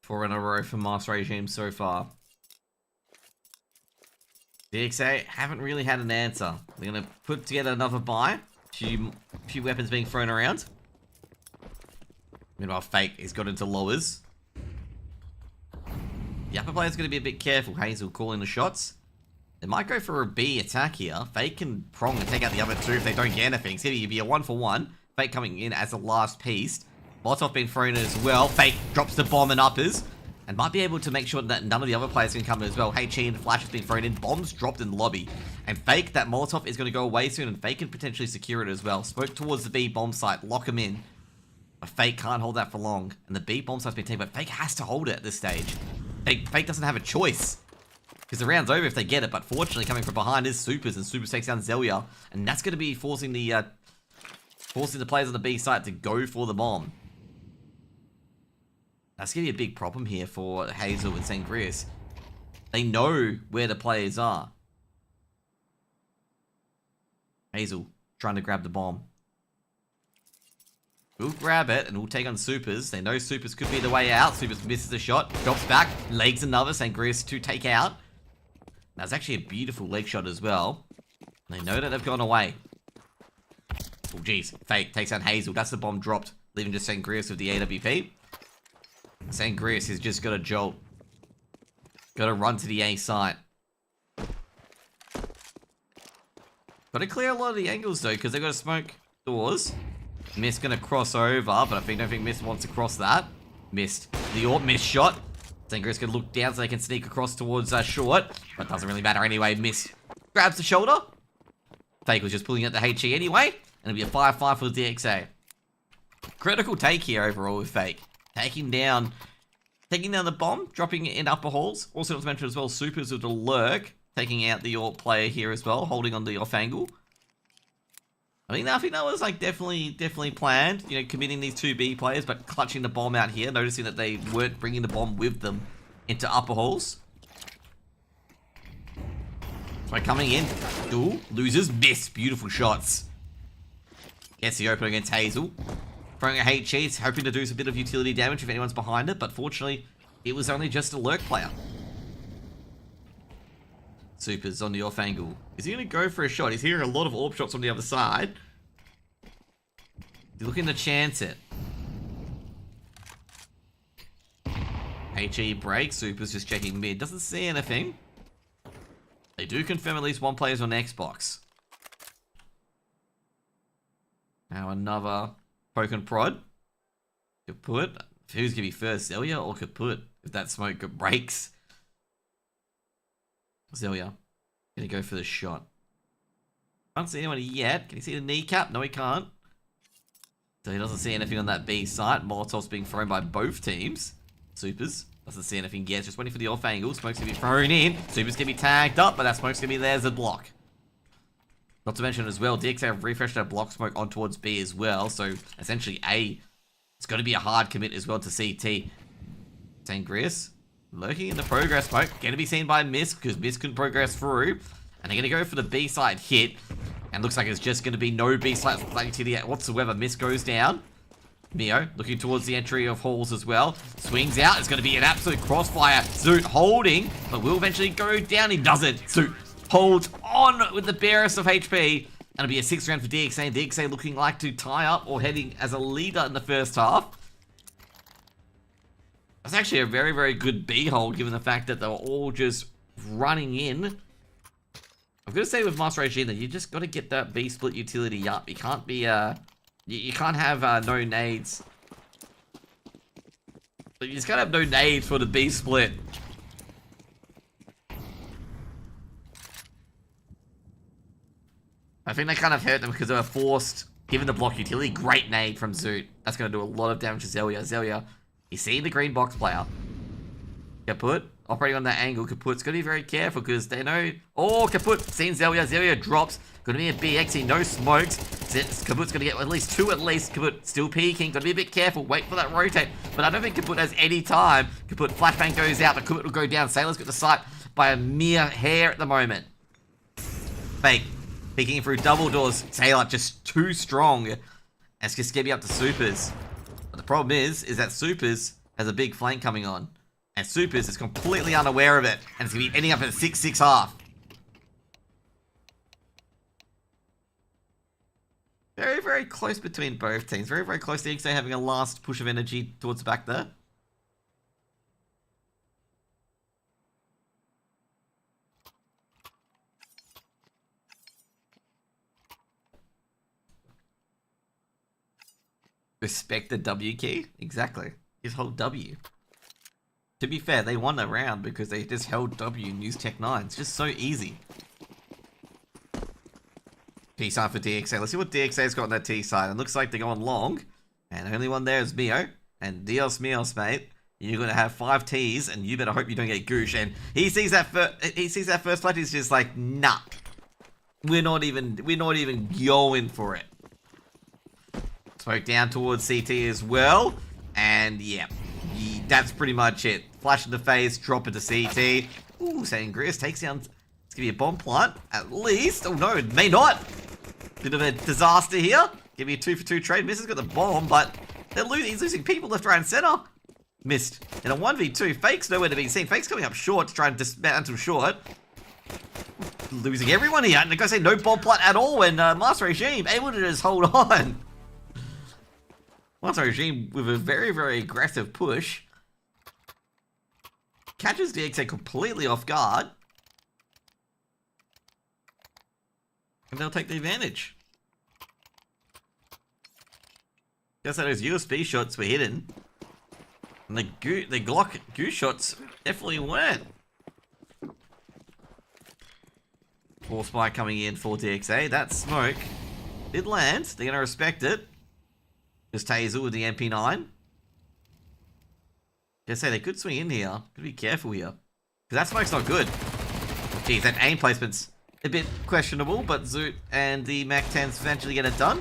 Four in a row for Master Regime so far. DXA haven't really had an answer. They're going to put together another buy. Few weapons being thrown around. Meanwhile, Fake has got into lowers. The upper player's going to be a bit careful. Hazel calling the shots. They might go for a B attack here. Fake can prong and take out the other two if they don't get anything. It's going to be a 1-for-1. Fake coming in as the last piece. Molotov being thrown in as well. Fake drops the bomb and uppers. And might be able to make sure that none of the other players can come in as well. HE and Flash has been thrown in. Bombs dropped in the lobby. And Fake, that Molotov is going to go away soon. And Fake can potentially secure it as well. Smoke towards the B bomb site. Lock him in. But Fake can't hold that for long. And the B bomb site's been taken. But Fake has to hold it at this stage. Fake doesn't have a choice. Because the round's over if they get it. But fortunately, coming from behind is Supers. And Supers takes down Zelia. And that's going to be forcing the players on the B site to go for the bomb. That's going to be a big problem here for Hazel and Sangrius. They know where the players are. Hazel trying to grab the bomb. We'll grab it and we'll take on Supers. They know Supers could be the way out. Supers misses the shot. Drops back. Legs another. Sangrius to take out. That's actually a beautiful leg shot as well. They know that they've gone away. Oh, geez. Fake takes out Hazel. That's the bomb dropped. Leaving just Sangrius with the AWP. Sangrius has just got a jolt. Got to run to the A site. Got to clear a lot of the angles though, because they've got to smoke doors. Mist going to cross over, but I don't think Mist wants to cross that. Missed. The AWP missed shot. Sangrius going to look down so they can sneak across towards short. But doesn't really matter anyway. Mist grabs the shoulder. Fake was just pulling out the HE anyway. And it'll be a 5-5 for the DXA. Critical take here overall with Fake. Taking down the bomb, dropping it in upper halls. Also, not to mention as well, Supers with the lurk, taking out the AWP player here as well, holding on the off angle. I think that was like definitely planned. You know, committing these two B players, but clutching the bomb out here, noticing that they weren't bringing the bomb with them into upper halls. So coming in, duel, loses, miss, beautiful shots. Gets the open against Hazel. Throwing a HE, hoping to do a bit of utility damage if anyone's behind it, but fortunately, it was only just a lurk player. Supers on the off angle. Is he going to go for a shot? He's hearing a lot of AWP shots on the other side. He's looking to chance it. HE breaks. Supers just checking mid. Doesn't see anything. They do confirm at least one player's on Xbox. Now another poke and prod. Kaput. Who's going to be first, Zelia or Kaput? If that smoke breaks. Zelia. Going to go for the shot. Can't see anyone yet. Can he see the kneecap? No, he can't. So he doesn't see anything on that B site. Molotov's being thrown by both teams. Supers. Doesn't see anything yet. Just waiting for the off angle. Smoke's going to be thrown in. Supers going to be tagged up, but that smoke's going to be there as a block. Not to mention as well, DXA have refreshed their block smoke on towards B as well. So essentially A, it's got to be a hard commit as well to CT. Sangrius lurking in the progress smoke. Going to be seen by Mist because Mist couldn't progress through. And they're going to go for the B side hit. And looks like it's just going to be no B side utility whatsoever. Mist goes down. Mio looking towards the entry of halls as well. Swings out. It's going to be an absolute crossfire. Zoot holding, but will eventually go down. He doesn't. Zoot holds on with the barest of HP. And it'll be a 6th round for DXA. And DXA looking like to tie up or heading as a leader in the first half. That's actually a very, very good B hole given the fact that they were all just running in. I've got to say with Master Regime that you just got to get that B split utility up. You can't be, you can't have no nades. You just can't have no nades for the B split. I think they kind of hurt them because they were forced, given the block utility. Great nade from Zoot. That's going to do a lot of damage to Zelia. Zelia, you see the green box player. Kaput, operating on that angle. Kaput's going to be very careful because they know... Oh, Kaput, seen Zelia. Zelia drops. Going to be a BXE, no smokes. Kaput's going to get at least 2 at least. Kaput still peeking. Got to be a bit careful. Wait for that rotate. But I don't think Kaput has any time. Kaput, flashbang goes out, but Kaput will go down. Sailor's got the sight by a mere hair at the moment. Fake. Peeking through double doors. Sailor just too strong. And it's just getting up to Supers. But the problem is that Supers has a big flank coming on. And Supers is completely unaware of it. And it's going to be ending up at a 6-6 half. Very, very close between both teams. Very, very close. DXA having a last push of energy towards the back there. Respect the W key? Exactly. Just hold W. To be fair, they won the round because they just held W and used Tech 9. It's just so easy. T side for DXA. Let's see what DXA's got on that T side. It looks like they're going long. And the only one there is Mio. And Dios Mios, mate. You're going to have 5 T's and you better hope you don't get Goosh. And he sees that first flash. He's just like, nah. We're not even going for it. Smoke down towards CT as well. And yeah, that's pretty much it. Flash in the face, drop into CT. Ooh, Sangrius takes down. It's going to be a bomb plant, at least. Oh no, it may not. Bit of a disaster here. Give me a 2-for-2 trade. Miss has got the bomb, but he's losing people left, right, and center. Missed. In a 1v2, Fake's nowhere to be seen. Fake's coming up short to try and dismantle short. Losing everyone here. And the guy say no bomb plant at all when Master Regime able to just hold on. Master Regime with a very, very aggressive push. Catches DXA completely off guard. And they'll take the advantage. Guess that those USB shots were hidden. And the Glock goose shots definitely weren't. Full spike coming in for DXA. That smoke did land. They're going to respect it. Just Taser with the MP9. Just say they could swing in here. Gotta be careful here. Because that smoke's not good. Geez, that aim placement's a bit questionable, but Zoot and the Mac-10s eventually get it done.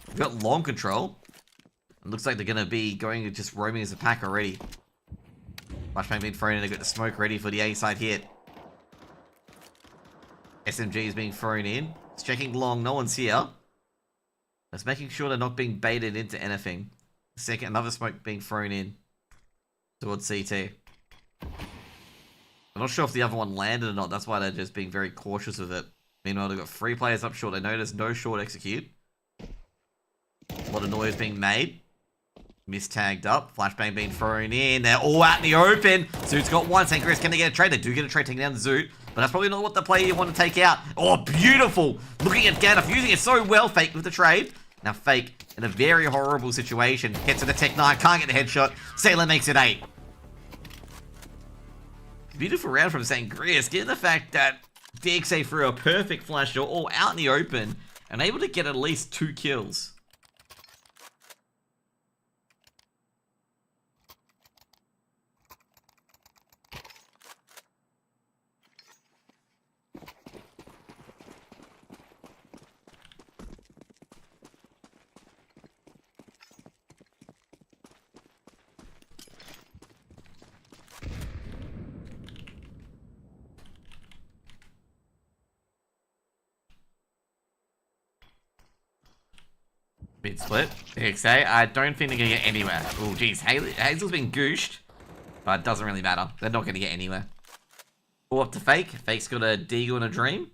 We've got long control. It looks like they're going to be going and just roaming as a pack already. Flashbang being thrown in. They've got the smoke ready for the A-side hit. SMG is being thrown in. It's checking long. No one's here. It's making sure they're not being baited into anything. Second, another smoke being thrown in towards CT. I'm not sure if the other one landed or not. That's why they're just being very cautious with it. Meanwhile, they've got 3 players up short. They notice no short execute. A lot of noise being made. Mistagged up. Flashbang being thrown in. They're all out in the open. Zoot's got one. St. Chris, can they get a trade? They do get a trade taking down Zoot. But that's probably not what the player you want to take out. Oh, beautiful. Looking at Gandalf using it so well. Fake with the trade. Now Fake in a very horrible situation. Gets to the Tech 9. Can't get the headshot. Sailor makes it 8. Beautiful round from St. Chris. Given the fact that DXA threw a perfect flash shot all out in the open. And able to get at least 2 kills. Bit split. DXA, I don't think they're going to get anywhere. Oh, geez. Hazel's been gooshed. But it doesn't really matter. They're not going to get anywhere. Pull up to Fake. Fake's got a Deagle and a Dream.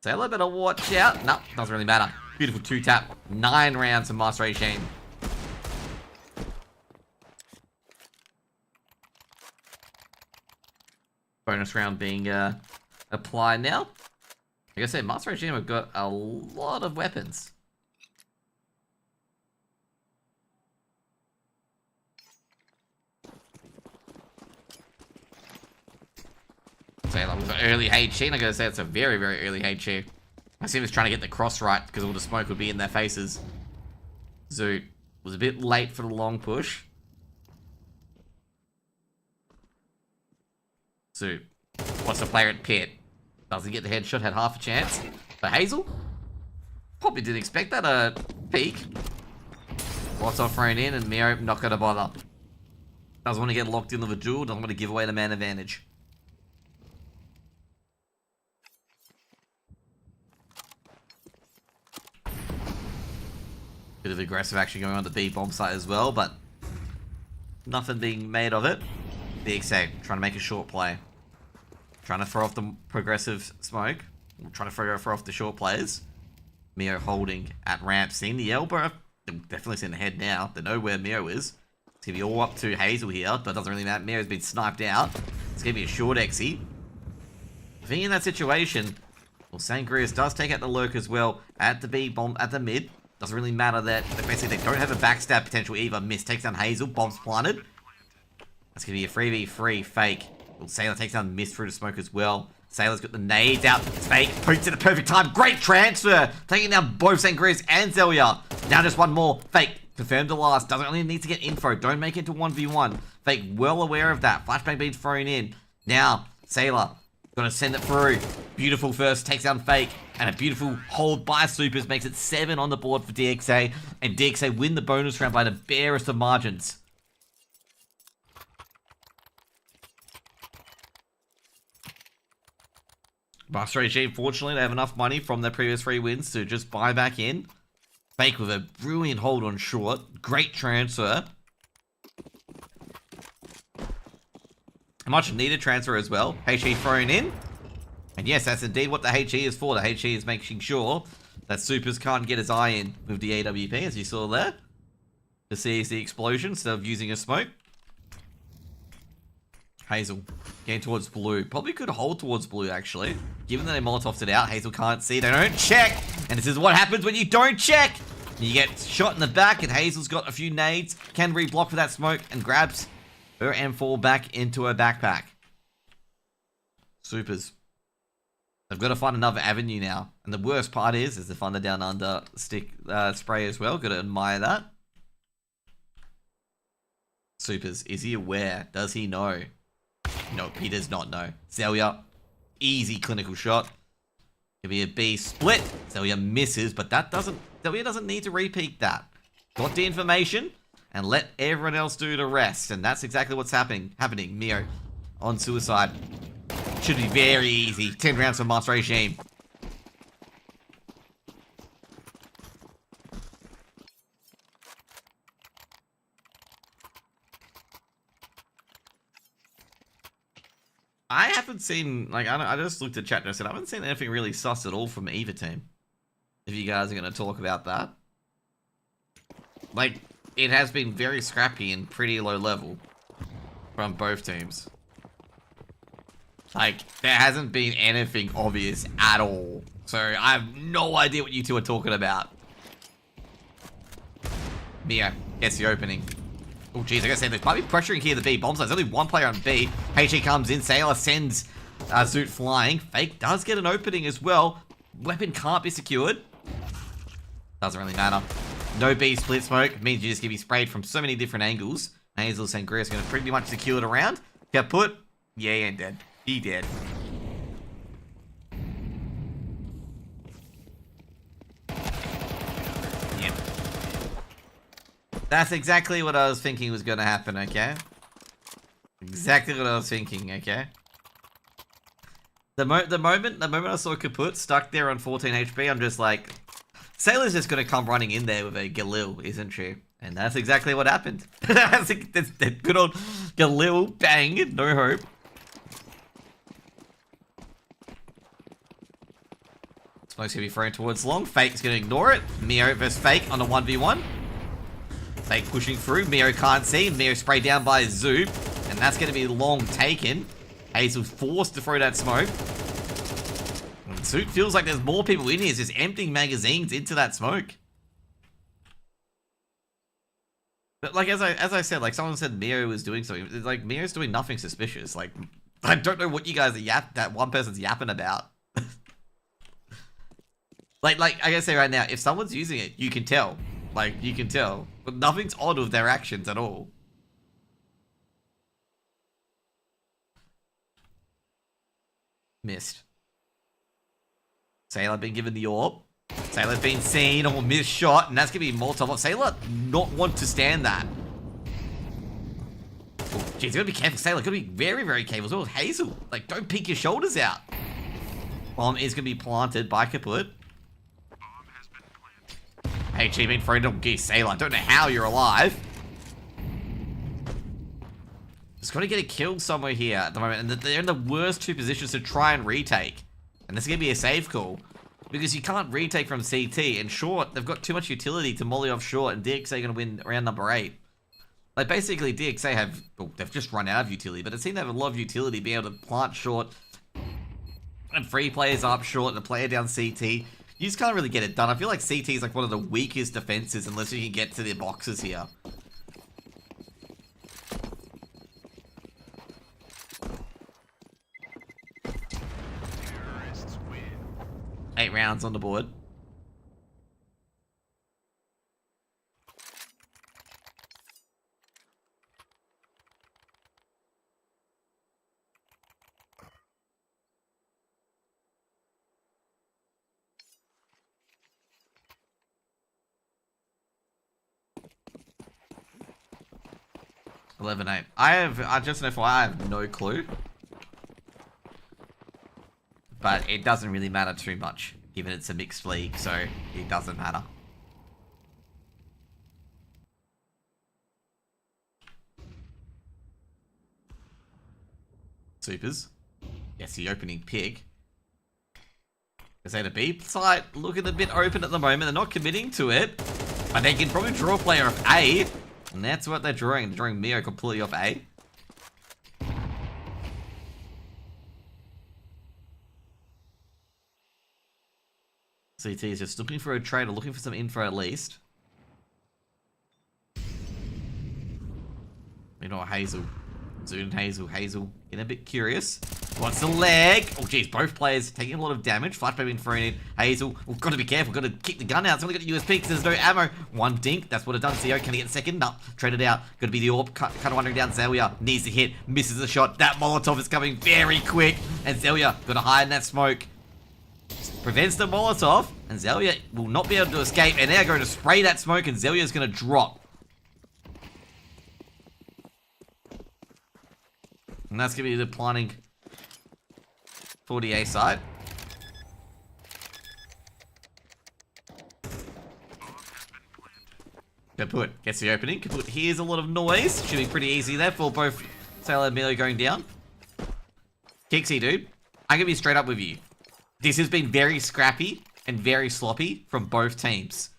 Sailor better watch out. No, doesn't really matter. Beautiful 2-tap. 9 rounds from Master Regime. Bonus round being applied now. Like I said, Master Regime have got a lot of weapons. Sailor with an early HE, and I gotta say it's a very, very early HE. I see him trying to get the cross right because all the smoke would be in their faces. Zoot was a bit late for the long push. Zoot wants to play at pit. Doesn't get the headshot, had half a chance. But Hazel probably didn't expect that peek. Lots off thrown in, and Mio not gonna bother. Doesn't want to get locked into the duel, doesn't want to give away the man advantage. Bit of aggressive action going on the B bomb site as well, but nothing being made of it. DXA trying to make a short play. Trying to throw off the progressive smoke. Trying to throw off the short players. Mio holding at ramp. Seeing the elbow. Definitely seeing the head now. They know where Mio is. It's going to be all up to Hazel here, but it doesn't really matter. Mio's been sniped out. It's going to be a short exit. I think in that situation, well, Sangrius does take out the lurk as well at the B bomb at the mid. Doesn't really matter that basically they don't have a backstab potential either. Miss takes down Hazel. Bomb's planted. That's going to be a 3v3 fake. Well, Sailor takes down Miss through the smoke as well. Sailor's got the nades out. Fake pokes at a perfect time. Great transfer. Taking down both Sangrius and Zelia. Now just one more. Fake. Confirmed the last. Doesn't really need to get info. Don't make it to 1v1. Fake well aware of that. Flashbang being thrown in. Now, Sailor. Gonna send it through. Beautiful first. Takes down Fake. And a beautiful hold by Supers. Makes it 7 on the board for DXA. And DXA win the bonus round by the barest of margins. Master Regime, fortunately, they have enough money from their previous 3 wins to just buy back in. Fake with a brilliant hold on short. Great transfer. A much needed transfer as well. HE thrown in. And yes, that's indeed what the HE is for. The HE is making sure that Supers can't get his eye in with the AWP, as you saw there. To seize the explosion instead of using a smoke. Hazel getting towards blue. Probably could hold towards blue, actually. Given that they Molotoved it out, Hazel can't see. They don't check. And this is what happens when you don't check. You get shot in the back, and Hazel's got a few nades. Can reblock for that smoke and grabs her M4 back into her backpack. Supers. They've got to find another avenue now. And the worst part is the Thunder Down Under stick spray as well. Got to admire that. Supers. Is he aware? Does he know? No, he does not know. Zelia, easy clinical shot. Could be a B split. Zelia misses, but Zelia doesn't need to repeat that. Got the information and let everyone else do the rest. And that's exactly what's happening. Mio on suicide. Should be very easy. 10 rounds for Master Regime. I haven't seen, like, I just looked at chat and I said, I haven't seen anything really sus at all from either team. If you guys are going to talk about that. Like, it has been very scrappy and pretty low level from both teams. Like, there hasn't been anything obvious at all. So, I have no idea what you two are talking about. Mio gets the opening. Oh, jeez, I gotta say, there's might be pressuring here the B bomb site. There's only one player on B. HE comes in. Sailor sends Zoot flying. Fake does get an opening as well. Weapon can't be secured. Doesn't really matter. No B split smoke. Means you're just gonna be sprayed from so many different angles. Hazel Sangrius gonna pretty much secure it around. Kaput. Yeah, and dead. He dead. Yep. That's exactly what I was thinking was gonna happen, okay? Exactly what I was thinking, okay? The moment I saw Kaput stuck there on 14 HP, I'm just like, Sailor's just gonna come running in there with a Galil, isn't she? And that's exactly what happened. That's good old Galil, bang, no hope. Smoke's gonna be thrown towards long. Fake's gonna ignore it. Mio versus Fake on a 1v1. Fake pushing through. Mio can't see. Mio sprayed down by Zoop. And that's gonna be long taken. Hazel forced to throw that smoke. And Zoop feels like there's more people in here. It's just emptying magazines into that smoke. But like as I said, like someone said Mio was doing something. It's like Mio's doing nothing suspicious. Like I don't know what you guys are that one person's yapping about. Like I gotta say right now, if someone's using it, you can tell. Like, you can tell. But nothing's odd with their actions at all. Missed. Sailor been given the orb. Sailor's been seen or missed shot, and that's gonna be Molotov. Sailor not want to stand that. Oh, geez, gotta be careful. Sailor gotta be very, very careful as well. Hazel, like, don't peek your shoulders out. Bomb is gonna be planted by Kaput. HE been thrown to Geese Sailor. I don't know how you're alive. Just gotta get a kill somewhere here at the moment. And they're in the worst two positions to try and retake. And this is gonna be a save call. because you can't retake from CT, and short, they've got too much utility to molly off short, and DXA are going to win round number 8. Like, basically, DXA have, well, they've just run out of utility, but it seems to have a lot of utility being able to plant short, and free players up short, and a player down CT. You just can't really get it done. I feel like CT is like one of the weakest defenses unless you can get to their boxes here. Terrorists win. 8 rounds on the board. $11-8. I just know for I have no clue. But it doesn't really matter too much, given it's a mixed league, so it doesn't matter. Supers. Yes, the opening pick. Is A to B side looking a bit open at the moment. They're not committing to it. But they can probably draw a player off A. And that's what they're drawing. They're drawing Mio completely off A. CT is just looking for a trade or looking for some info at least. You know, Hazel. Zoon and Hazel. Hazel getting a bit curious. What's the leg? Oh, geez. Both players taking a lot of damage. Flashback being thrown in. Hazel. We've got to be careful. Got to kick the gun out. It's only got a USP because there's no ammo. One dink. That's what it done. CO. Can he get second? No. Traded out. Got to be the orb. Kind of wandering down. Zelia needs to hit. Misses the shot. That Molotov is coming very quick. And Zelia got to hide in that smoke. Prevents the Molotov. And Zelia will not be able to escape. And they're going to spray that smoke. And Zelia is going to drop. And that's going to be the planning for the A side. Kaput gets the opening. Kaput hears a lot of noise. Should be pretty easy there for both Sailor and Milo going down. Kixie, dude. I'm going to be straight up with you. This has been very scrappy and very sloppy from both teams.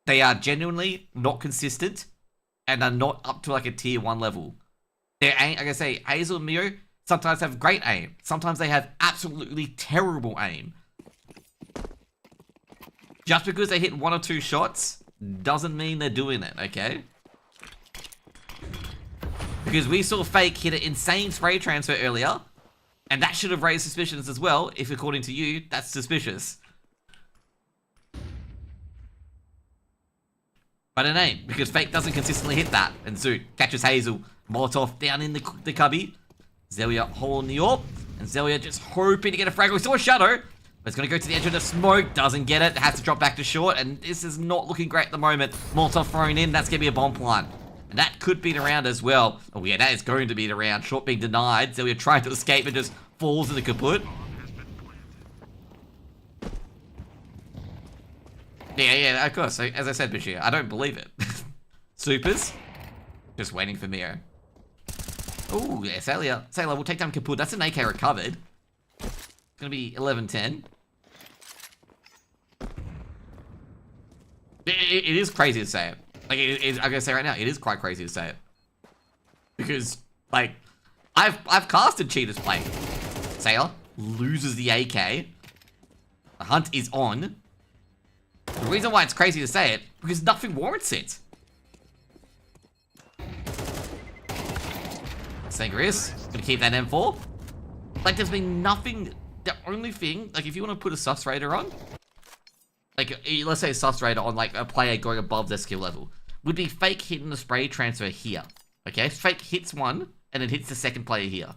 They are genuinely not consistent and are not up to like a tier 1 level. Their aim, like I say, Hazel and Mio sometimes have great aim. Sometimes they have absolutely terrible aim. Just because they hit 1 or 2 shots doesn't mean they're doing it, okay? Because we saw Fake hit an insane spray transfer earlier, and that should have raised suspicions as well, if according to you, that's suspicious. But it ain't, because Fake doesn't consistently hit that. And Zoot catches Hazel. Molotov down in the cubby. Zelia holding the orb. And Zelia just hoping to get a frag. We saw a shadow. But it's going to go to the edge of the smoke. Doesn't get it. Has to drop back to short. And this is not looking great at the moment. Molotov thrown in. That's going to be a bomb plant. And that could be the round as well. Oh yeah, that is going to be the round. Short being denied. Zelia trying to escape and just falls in the kaput. Yeah, of course. So, as I said, Bashir, I don't believe it. Supers. Just waiting for Mio. Ooh, yeah, Sailor will take down Kaput. That's an AK recovered. It's going to be 11-10. It is crazy to say it. Like, I'm going to say right now, it is quite crazy to say it. Because, like, I've casted Cheetah's play. Sailor loses the AK. The hunt is on. The reason why it's crazy to say it, because nothing warrants it. Sangrius, gonna keep that M4. Like, there's been nothing. The only thing, like, if you want to put a sus raider on, like, let's say a sus raider on, like, a player going above their skill level, would be Fake hitting the spray transfer here. Okay, Fake hits one, and it hits the second player here.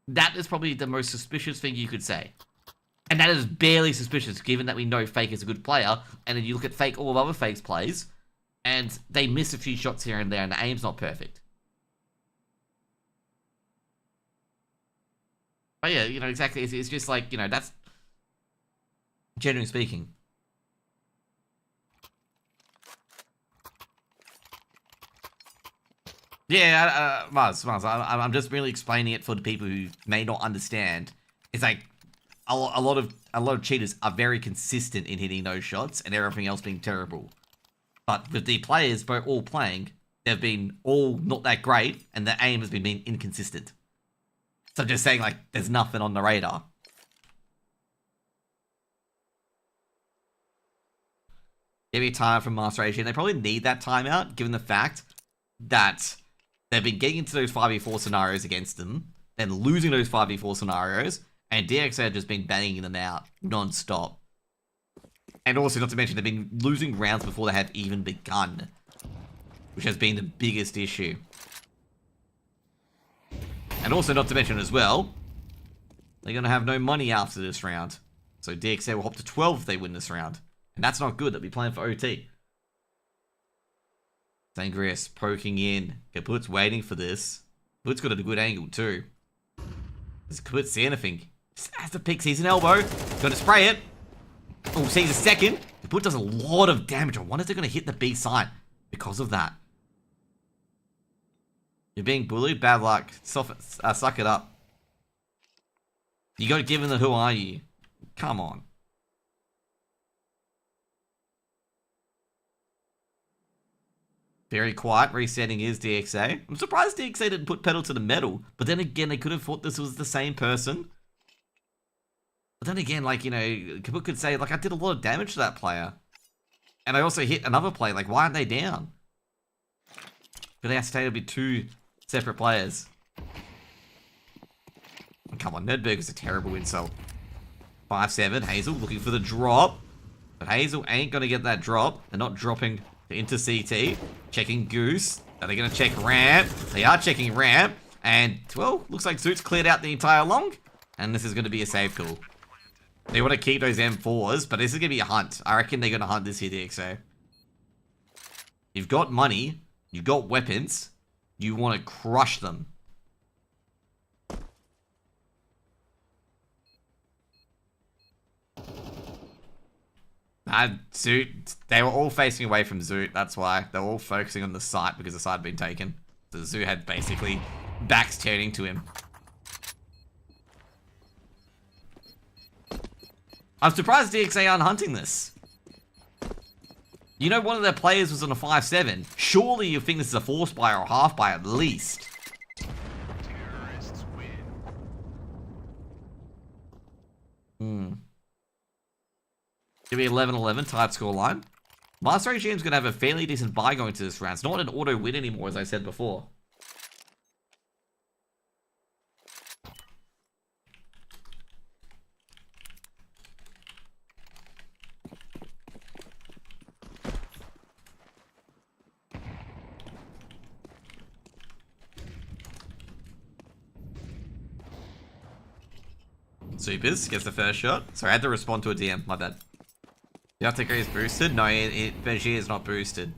That is probably the most suspicious thing you could say. And that is barely suspicious, given that we know Fake is a good player, and then you look at Fake, all of other Fake's plays, and they miss a few shots here and there, and the aim's not perfect. But yeah, you know, exactly, it's just like, you know, that's, generally speaking. Yeah, Mars, I'm just really explaining it for the people who may not understand. It's like, a lot of cheaters are very consistent in hitting those shots and everything else being terrible. But with the players all playing, they've been all not that great, and the aim has been inconsistent. So I'm just saying, like, there's nothing on the radar. Give me time from Master Asian. They probably need that timeout, given the fact that they've been getting into those 5v4 scenarios against them, then losing those 5v4 scenarios, and DXA have just been banging them out non-stop. And also, not to mention, they've been losing rounds before they have even begun, which has been the biggest issue. And also, not to mention as well, they're going to have no money after this round. So DXA will hop to 12 if they win this round. And that's not good. They'll be playing for OT. Sangrius poking in. Kaput's waiting for this. Kaput's got a good angle too. Does Kaput see anything? Just has to pick. Sees an elbow. Got to spray it. Oh, sees a second. Kaput does a lot of damage. I wonder if they're going to hit the B side because of that. You're being bullied. Bad luck. Suck it up. You got to give them the who are you. Come on. Very quiet. Resetting is DXA. I'm surprised DXA didn't put pedal to the metal. But then again, they could have thought this was the same person. But then again, like, you know, Kaput could say, like, I did a lot of damage to that player. And I also hit another player. Like, why aren't they down? But they have to say it'll be two separate players. Come on, Nerdberger's a terrible insult. 5-7, Hazel looking for the drop. But Hazel ain't going to get that drop. They're not dropping into CT. Checking Goose. Are they going to check ramp? They are checking ramp. And, well, looks like Zoot's cleared out the entire long. And this is going to be a save call. They want to keep those M4s, but this is going to be a hunt. I reckon they're going to hunt this here, DXO. You've got money. You've got weapons. You want to crush them. Zoot, they were all facing away from Zoot, that's why. They were all focusing on the site because the site had been taken. So Zoot had basically backs turning to him. I'm surprised DXA aren't hunting this. You know, one of their players was on a 5-7. Surely you think this is a force buy or a half buy at least. Give me 11-11, tight scoreline. Master Regime's going to have a fairly decent buy going to this round. It's not an auto win anymore, as I said before. Supers gets the first shot. Sorry, I had to respond to a DM, my bad. The Article is boosted? No, Begier is not boosted.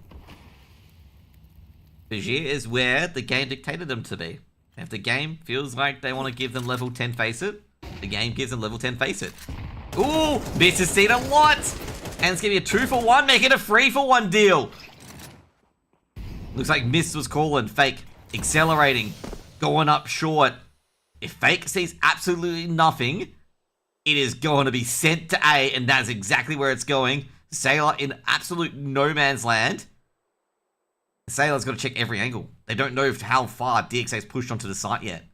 Begier is where the game dictated them to be. If the game feels like they want to give them level 10 face it, the game gives them level 10 face it. Ooh, Miss has seen a lot! And it's going to be a 2-for-1, making a 3-for-1 deal. Looks like Miss was calling. Fake accelerating, going up short. If Fake sees absolutely nothing, it is going to be sent to A, and that's exactly where it's going. Sailor in absolute no man's land. Sailor's got to check every angle. They don't know how far DXA's pushed onto the site yet.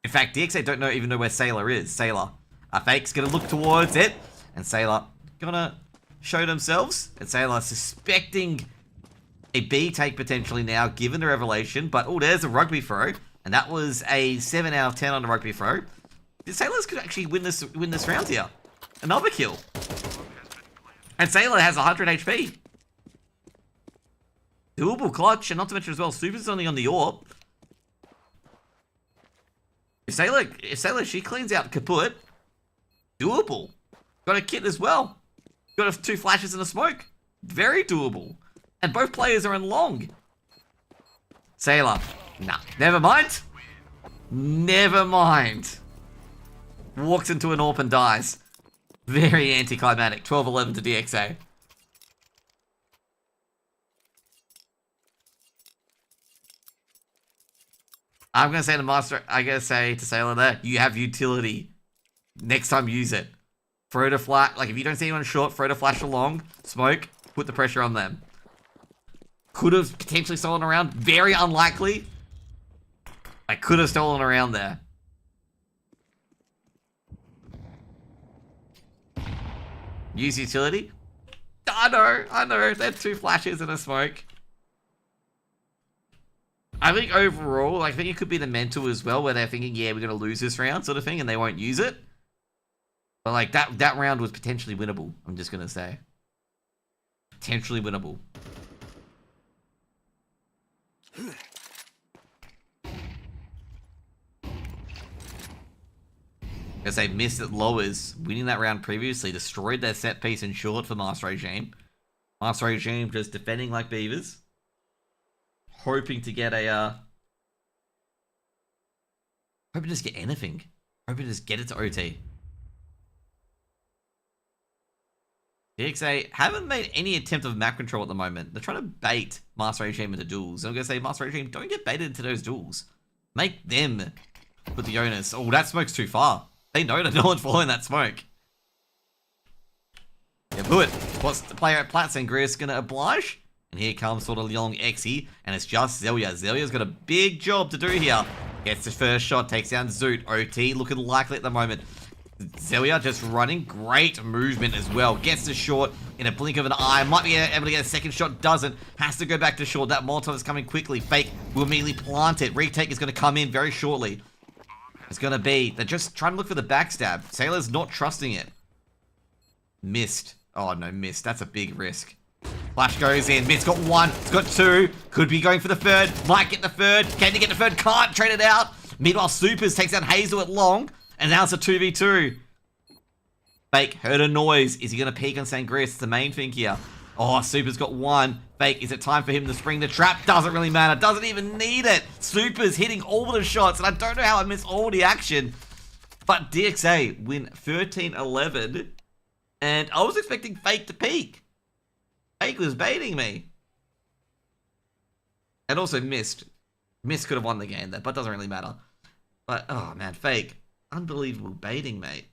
In fact, DXA don't even know where Sailor is. Sailor. Fake's going to look towards it, and Sailor going to show themselves. And Sailor suspecting a B take potentially now, given the revelation. But, oh, there's a rugby throw. And that was a 7 out of 10 on the rugby throw. Sailors could actually win this round here. Another kill. And Sailor has 100 HP. Doable clutch, and not to mention as well, Super's only on the AWP. If Sailor, she cleans out Kaput, doable. Got a kit as well. Got 2 flashes and a smoke. Very doable. And both players are in long. Sailor. Nah, never mind. Never mind. Walks into an AWP and dies. Very anticlimactic. 12-11 to DXA. I'm going to say to Master, I got to say to Sailor there, you have utility. Next time, use it. Throw the flash. Like, if you don't see anyone short, throw the flash along. Smoke. Put the pressure on them. Could have potentially stolen around. Very unlikely. I could have stolen around there. Use utility. I know. They're 2 flashes and a smoke. I think overall, I think it could be the mental as well, where they're thinking, yeah, we're going to lose this round sort of thing, and they won't use it. But, like, that round was potentially winnable, I'm just going to say. Potentially winnable. Because they missed at lowers, winning that round previously, destroyed their set piece in short for Master Regime. Master Regime just defending like beavers. Hoping to get a, hoping to just get anything. Hoping to just get it to OT. DXA haven't made any attempt of map control at the moment. They're trying to bait Master Regime into duels. I'm going to say, Master Regime, don't get baited into those duels. Make them put the onus. Oh, that smoke's too far. They know that no one's following that smoke. Yeah, blew it. What's the player at Platts and Greer's going to oblige? And here comes sort of Young Exy, and it's just Zelia. Zelia's got a big job to do here. Gets the first shot, takes down Zoot. OT looking likely at the moment. Zelia just running. Great movement as well. Gets the short in a blink of an eye. Might be able to get a second shot. Doesn't. Has to go back to short. That Molotov is coming quickly. Fake will immediately plant it. Retake is going to come in very shortly. It's going to be... They're just trying to look for the backstab. Sailor's not trusting it. Missed. Oh, no, missed. That's a big risk. Flash goes in. Mid's got 1. It's got 2. Could be going for the third. Might get the third. Can he get the third? Can't. Trade it out. Meanwhile, Supers takes down Hazel at long. And now it's a 2v2. Fake. Heard a noise. Is he going to peek on Sangria? It's the main thing here. Oh, Supers got 1. Fake. Is it time for him to spring the trap? Doesn't really matter. Doesn't even need it. Supers hitting all the shots. And I don't know how I missed all the action. But DXA win 13-11. And I was expecting Fake to peek. Fake was baiting me. And also missed. Missed could have won the game there, but doesn't really matter. But, oh man, Fake. Unbelievable baiting, mate.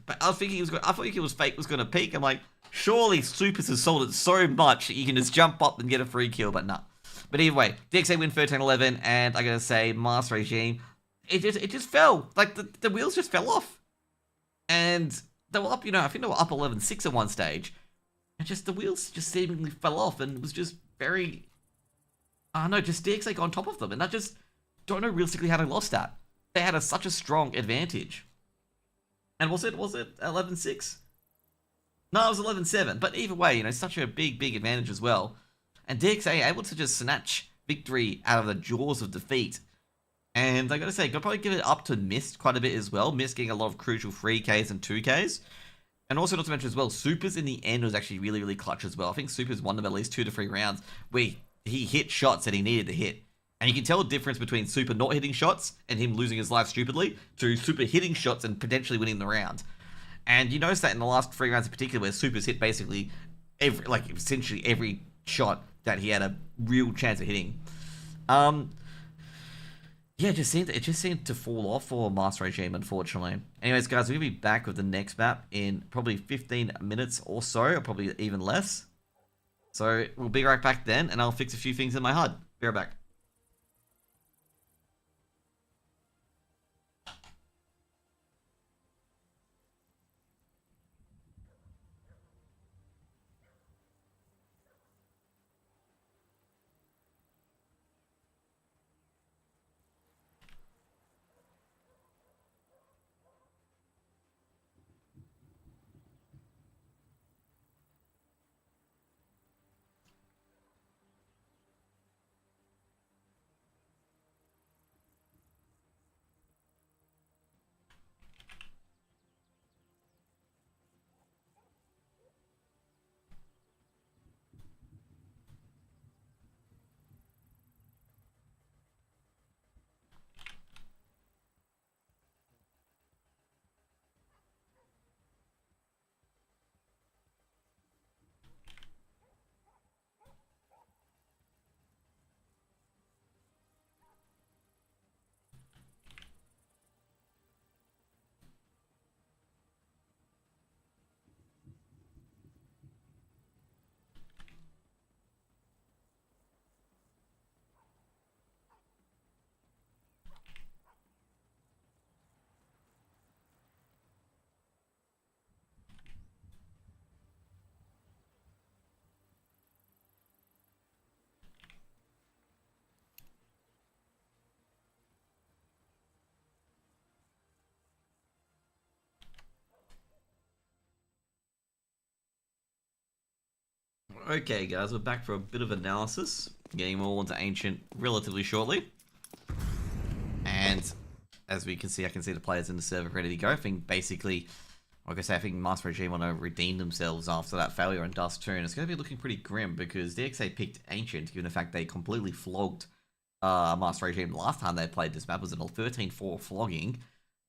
But I was thinking I thought it was Fake was going to peek. I'm like, surely Supers has sold it so much that you can just jump up and get a free kill, but nah. But either way, DXA win 13-11, and I gotta say, Master Regime, it just fell. Like, the wheels just fell off. And they were up, you know, I think they were up 11-6 at one stage. And just the wheels just seemingly fell off, and it was just very, I don't know, just DXA got on top of them. And I just don't know realistically how they lost that. They had such a strong advantage. And was it 11-6? No, it was 11-7. But either way, you know, such a big advantage as well. And DXA able to just snatch victory out of the jaws of defeat. And I gotta say, gotta probably give it up to Mist quite a bit as well. Mist getting a lot of crucial 3Ks and 2Ks. And also not to mention as well, Supers in the end was actually really clutch as well. I think Supers won them at least 2 to 3 rounds where he hit shots that he needed to hit. And you can tell the difference between Super not hitting shots and him losing his life stupidly to Super hitting shots and potentially winning the round. And you notice that in the last 3 rounds in particular, where Supers hit basically essentially every shot that he had a real chance of hitting. Yeah, it just seemed to fall off for Master Regime, unfortunately. Anyways, guys, we're going to be back with the next map in probably 15 minutes or so, or probably even less. So we'll be right back then, and I'll fix a few things in my HUD. Be right back. Okay, guys, we're back for a bit of analysis. Getting more into Ancient relatively shortly. And as we can see, I can see the players in the server ready to go. I think basically, like I say, I think Master Regime want to redeem themselves after that failure on Dust 2. And it's going to be looking pretty grim because DXA picked Ancient, given the fact they completely flogged Master Regime last time they played this map. It was a 13-4 flogging.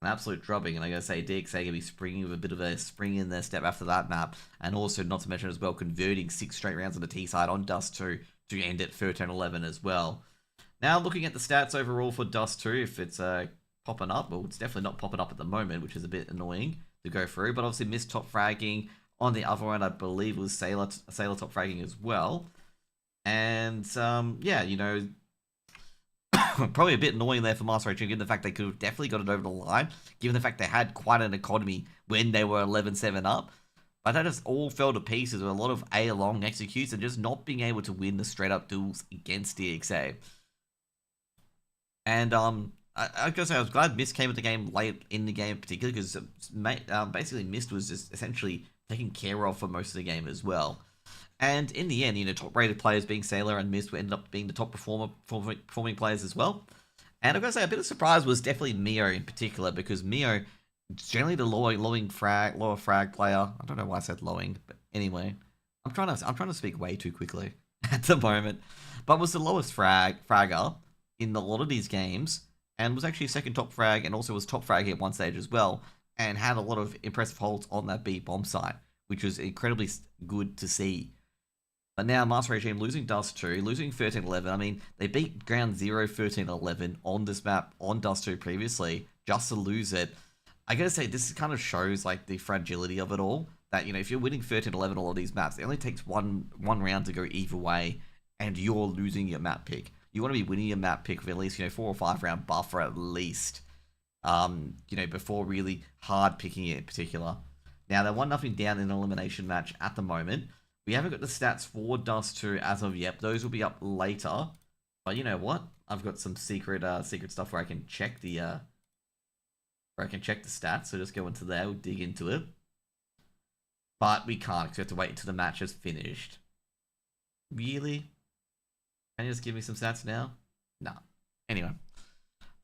An absolute drubbing, and I gotta say, DXA gonna be springing with a bit of a spring in their step after that map, and also, not to mention as well, converting 6 straight rounds on the T side on Dust 2 to end at 13-11 as well. Now, looking at the stats overall for Dust 2, if it's popping up, well, it's definitely not popping up at the moment, which is a bit annoying to go through, but obviously missed top fragging. On the other end, I believe it was Sailor top fragging as well. And, yeah, you know, probably a bit annoying there for Master Regime, given the fact they could have definitely got it over the line, given the fact they had quite an economy when they were 11-7 up. But that just all fell to pieces with a lot of A-long executes and just not being able to win the straight-up duels against DXA. And I gotta say, I was glad Mist came into the game late in the game, particularly because basically Mist was just essentially taken care of for most of the game as well. And in the end, you know, top-rated players being Sailor and Mist ended up being the top performing players as well. And I've got to say, a bit of surprise was definitely Mio in particular, because Mio is generally the lower frag player. I don't know why I said lowing, but anyway, I'm trying to speak way too quickly at the moment. But was the lowest fragger in a lot of these games, and was actually second top frag, and also was top frag at one stage as well, and had a lot of impressive holds on that B bomb site, which was incredibly good to see. But now Master Regime losing Dust 2, losing 13-11. I mean, they beat Ground 0 13-11 on this map on Dust 2 previously, just to lose it. I gotta say, this kind of shows like the fragility of it all. That, you know, if you're winning 13-11 all of these maps, it only takes one round to go either way, and you're losing your map pick. You want to be winning your map pick with at least, you know, 4 or 5 round buffer at least. You know, before really hard picking it in particular. Now, they're 1-0 down in an elimination match at the moment. We haven't got the stats for Dust 2 as of yet. Those will be up later. But you know what? I've got some secret stuff where I can check the stats. So just go into there, we'll dig into it. But we can't, because we have to wait until the match is finished. Really? Can you just give me some stats now? No. Anyway.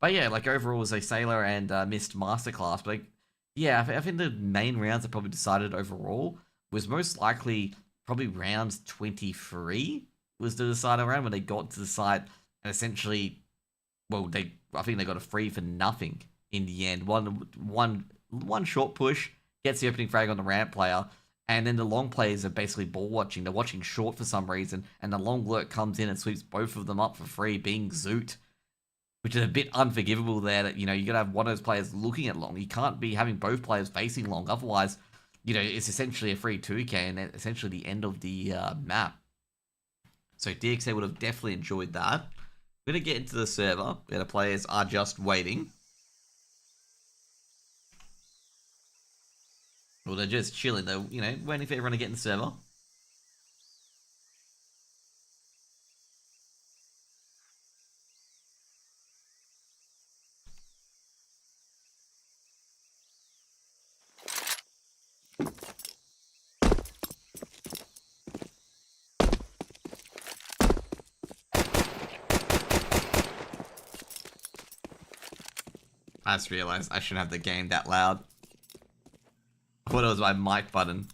But yeah, like overall as a Sailor and Mist Masterclass. But like, yeah, I think the main rounds that probably decided overall was most likely probably round 23 was the decider round when they got to the site and essentially, well, I think they got a free for nothing in the end. One short push gets the opening frag on the ramp player, and then the long players are basically ball watching. They're watching short for some reason, and the long lurk comes in and sweeps both of them up for free, being Zoot, which is a bit unforgivable there. That, you know, you gotta have one of those players looking at long. You can't be having both players facing long, otherwise, you know, it's essentially a free 2k and essentially the end of the map. So DXA would have definitely enjoyed that. We're going to get into the server where the players are just waiting. Well, they're just chilling. They're, you know, waiting for everyone to get in the server. I just realized I shouldn't have the game that loud. I thought it was my mic button.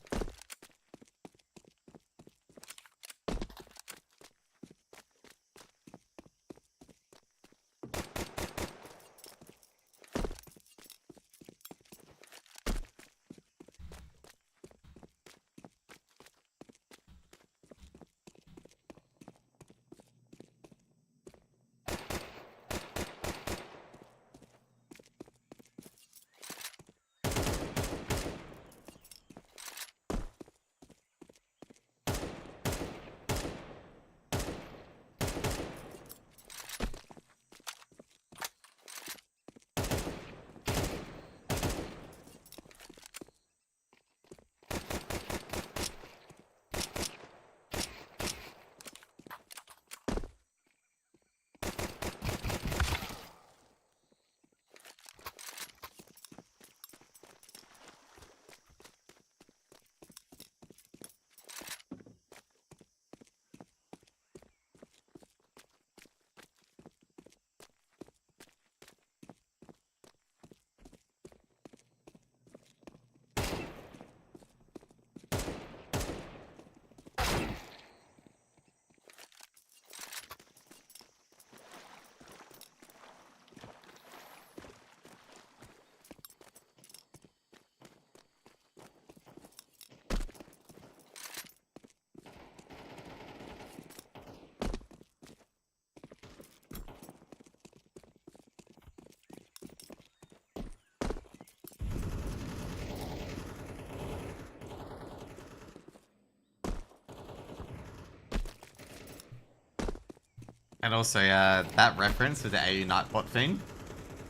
And also, that reference with the AU Nightbot thing,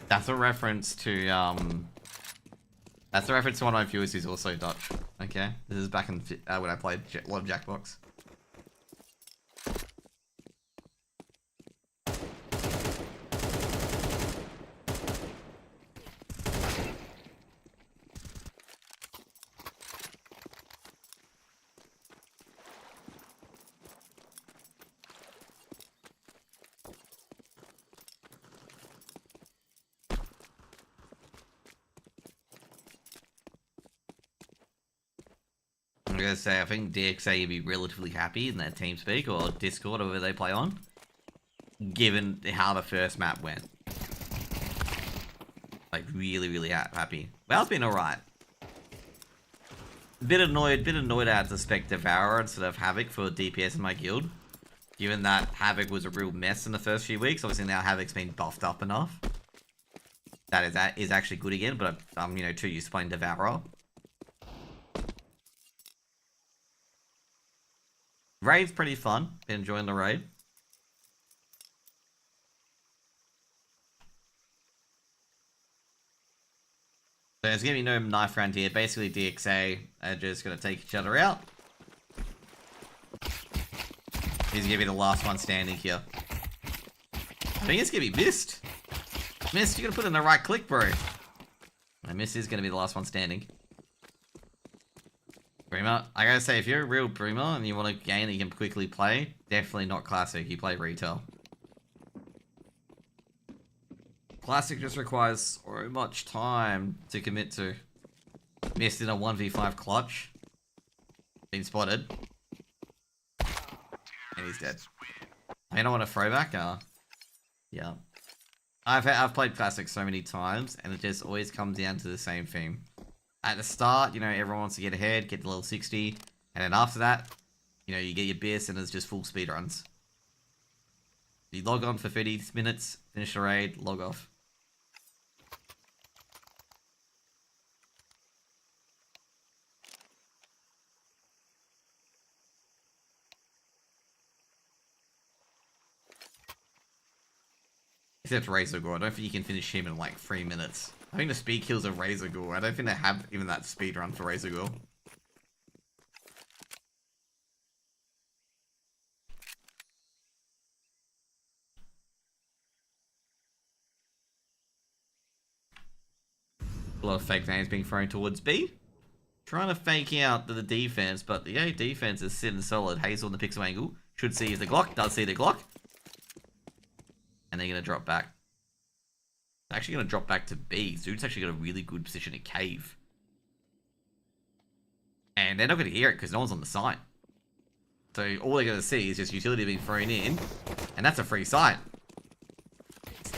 that's a reference to, that's a reference to one of my viewers who's also Dutch. Okay? This is back in, when I played a lot of Jackbox. I'm gonna say, I think DXA would be relatively happy in their TeamSpeak or Discord or whatever they play on, given how the first map went. Like, really happy. Well, it's been alright. Bit annoyed I had to spec Devourer instead of Havoc for DPS in my guild. Given that Havoc was a real mess in the first few weeks, obviously now Havoc's been buffed up enough. That is actually good again, but I'm, you know, too used to playing Devourer. Raid's pretty fun. Been enjoying the raid. So there's gonna be no knife round here. Basically, DXA are just gonna take each other out. He's gonna be the last one standing here. I think it's gonna be Mist. Mist, you gotta put in the right click, bro. And Mist is gonna be the last one standing. Bremer, I gotta say, if you're a real Bremer and you want a game that you can quickly play, definitely not Classic. You play Retail. Classic just requires so much time to commit to. Missed in a 1v5 clutch. Been spotted. And he's dead. I don't want a throwback. Yeah. I've played Classic so many times, and it just always comes down to the same thing. At the start, you know, everyone wants to get ahead, get to level 60, and then after that, you know, you get your BS and it's just full speed runs. You log on for 30 minutes, finish the raid, log off. Except Razor Gore, I don't think you can finish him in like 3 minutes. I think the speed kills of Razor Gore. I don't think they have even that speed run for Razor Gore. A lot of fake names being thrown towards B. Trying to fake out the defense, but the A defense is sitting solid. Hazel in the pixel angle. Should see the Glock. Does see the Glock. And they're going to drop back. They're actually going to drop back to B. Zoot's actually got a really good position in cave. And they're not going to hear it because no one's on the site. So all they're going to see is just utility being thrown in. And that's a free site.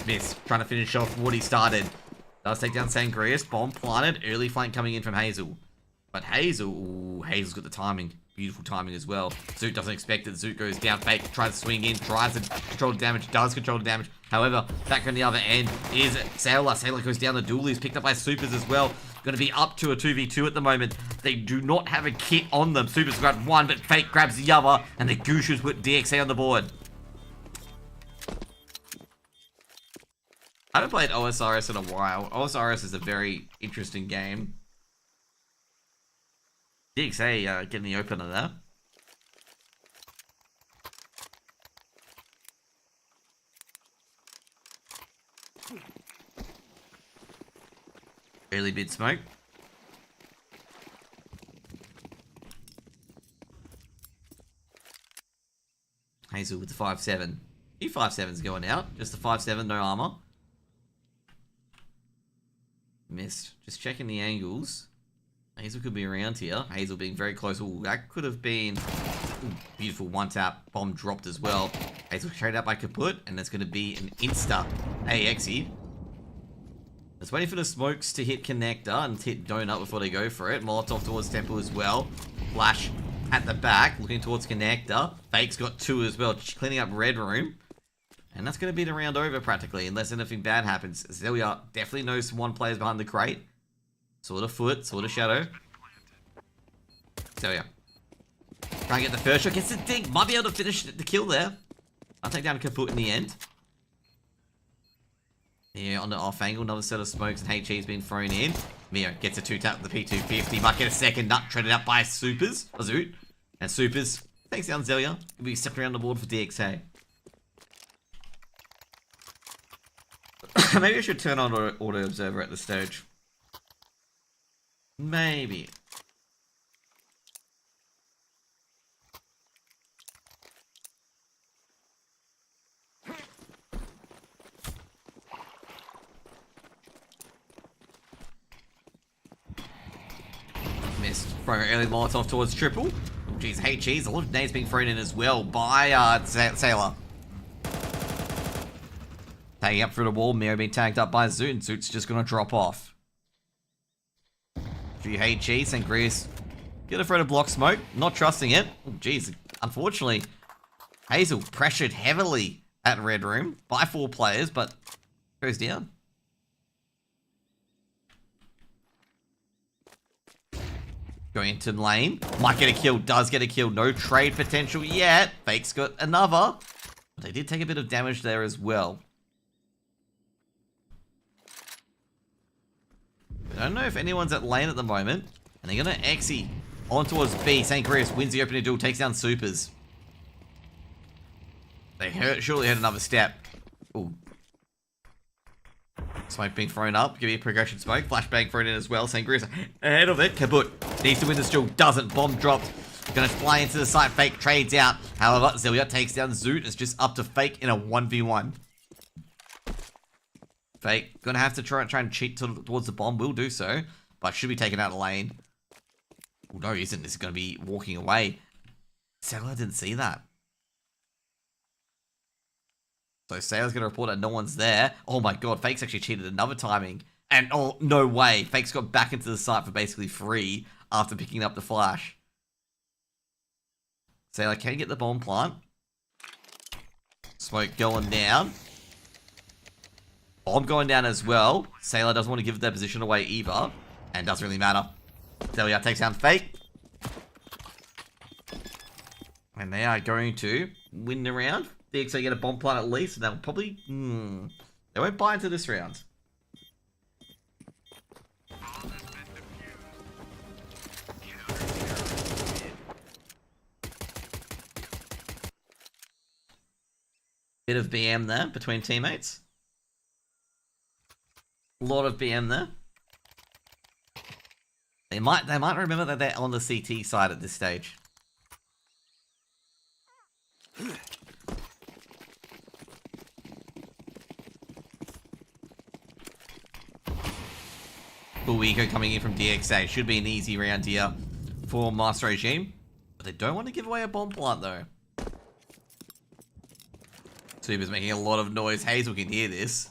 Miss. Trying to finish off what he started. Does take down Sangrius. Bomb planted. Early flank coming in from Hazel. But Hazel... Ooh, Hazel's got the timing. Beautiful timing as well. Zoot doesn't expect it. Zoot goes down. Fake. Tries to swing in. Tries to control the damage. Does control the damage. However, back on the other end is Sailor. Sailor goes down the duel. He's picked up by Supers as well. Going to be up to a 2v2 at the moment. They do not have a kit on them. Supers got one, but Fake grabs the other. And the Gooshers put DXA on the board. I haven't played OSRS in a while. OSRS is a very interesting game. DXA getting the opener there. Early bid smoke. Hazel with the 5-7. Few 5-7s going out. Just the 5-7, no armor. Missed. Just checking the angles. Hazel could be around here. Hazel being very close. Ooh, that could have been... Ooh, beautiful one-tap. Bomb dropped as well. Hazel carried out by Kaput, and that's going to be an insta AXE. Let's wait for the smokes to hit Connector and hit Donut before they go for it. Molotov towards Temple as well. Flash at the back, looking towards Connector. Fake's got two as well, cleaning up Red Room. And that's going to be the round over practically, unless anything bad happens. So there we are. Definitely no one players behind the crate. Sword of Foot, Sword of Shadow. So yeah. Try and get the first shot. Gets the dig. Might be able to finish the kill there. I'll take down Kaput in the end. Yeah, on the off angle, another set of smokes and HE's been thrown in. Mio gets a 2-tap with the P250. Might get a second nut treaded out by Supers. Zoot. And Supers takes down Zelia. He'll be stepping around the board for DXA. Maybe I should turn on Auto Observer at this stage. Maybe. Missed. Throw early Molotov towards triple. Jeez, HE's. A lot of nades being thrown in as well by Sailor. Tagging up through the wall. Miro being tagged up by Zoot. And Zoot's just going to drop off. Few HE. Sangrias get a throw to block smoke. Not trusting it. Oh, jeez. Unfortunately, Hazel pressured heavily at Red Room by 4 players, but goes down. Going into lane. Might get a kill. Does get a kill. No trade potential yet. Fake's got another. But they did take a bit of damage there as well. I don't know if anyone's at lane at the moment. And they're going to Xe on towards B. St. Chris wins the opening duel. Takes down Supers. They surely heard another step. Ooh. Smoke being thrown up. Give me a progression smoke. Flashbang thrown in as well. Sangrias ahead of it. Kaput needs to win this duel. Doesn't. Bomb dropped. Gonna fly into the site. Fake trades out. However, Zelia takes down Zoot. It's just up to Fake in a 1v1. Fake gonna have to try and cheat towards the bomb. Will do so. But should be taken out of lane. Oh, no, he isn't. This is gonna be walking away. Zelia didn't see that. So Sailor's going to report that no one's there. Oh my god, Fake's actually cheated another timing. And oh, no way. Fake's got back into the site for basically free after picking up the flash. Sailor can get the bomb plant. Smoke going down. Bomb going down as well. Sailor doesn't want to give their position away either. And doesn't really matter. Zelia takes down Fake. And they are going to win the round. DXA get a bomb plant at least, and they'll probably... they won't buy into this round. Bit of BM there between teammates. A lot of BM there. They might remember that they're on the CT side at this stage. Full eco coming in from DXA. Should be an easy round here for Master Regime. But they don't want to give away a bomb plant though. Super's making a lot of noise. Hazel can hear this.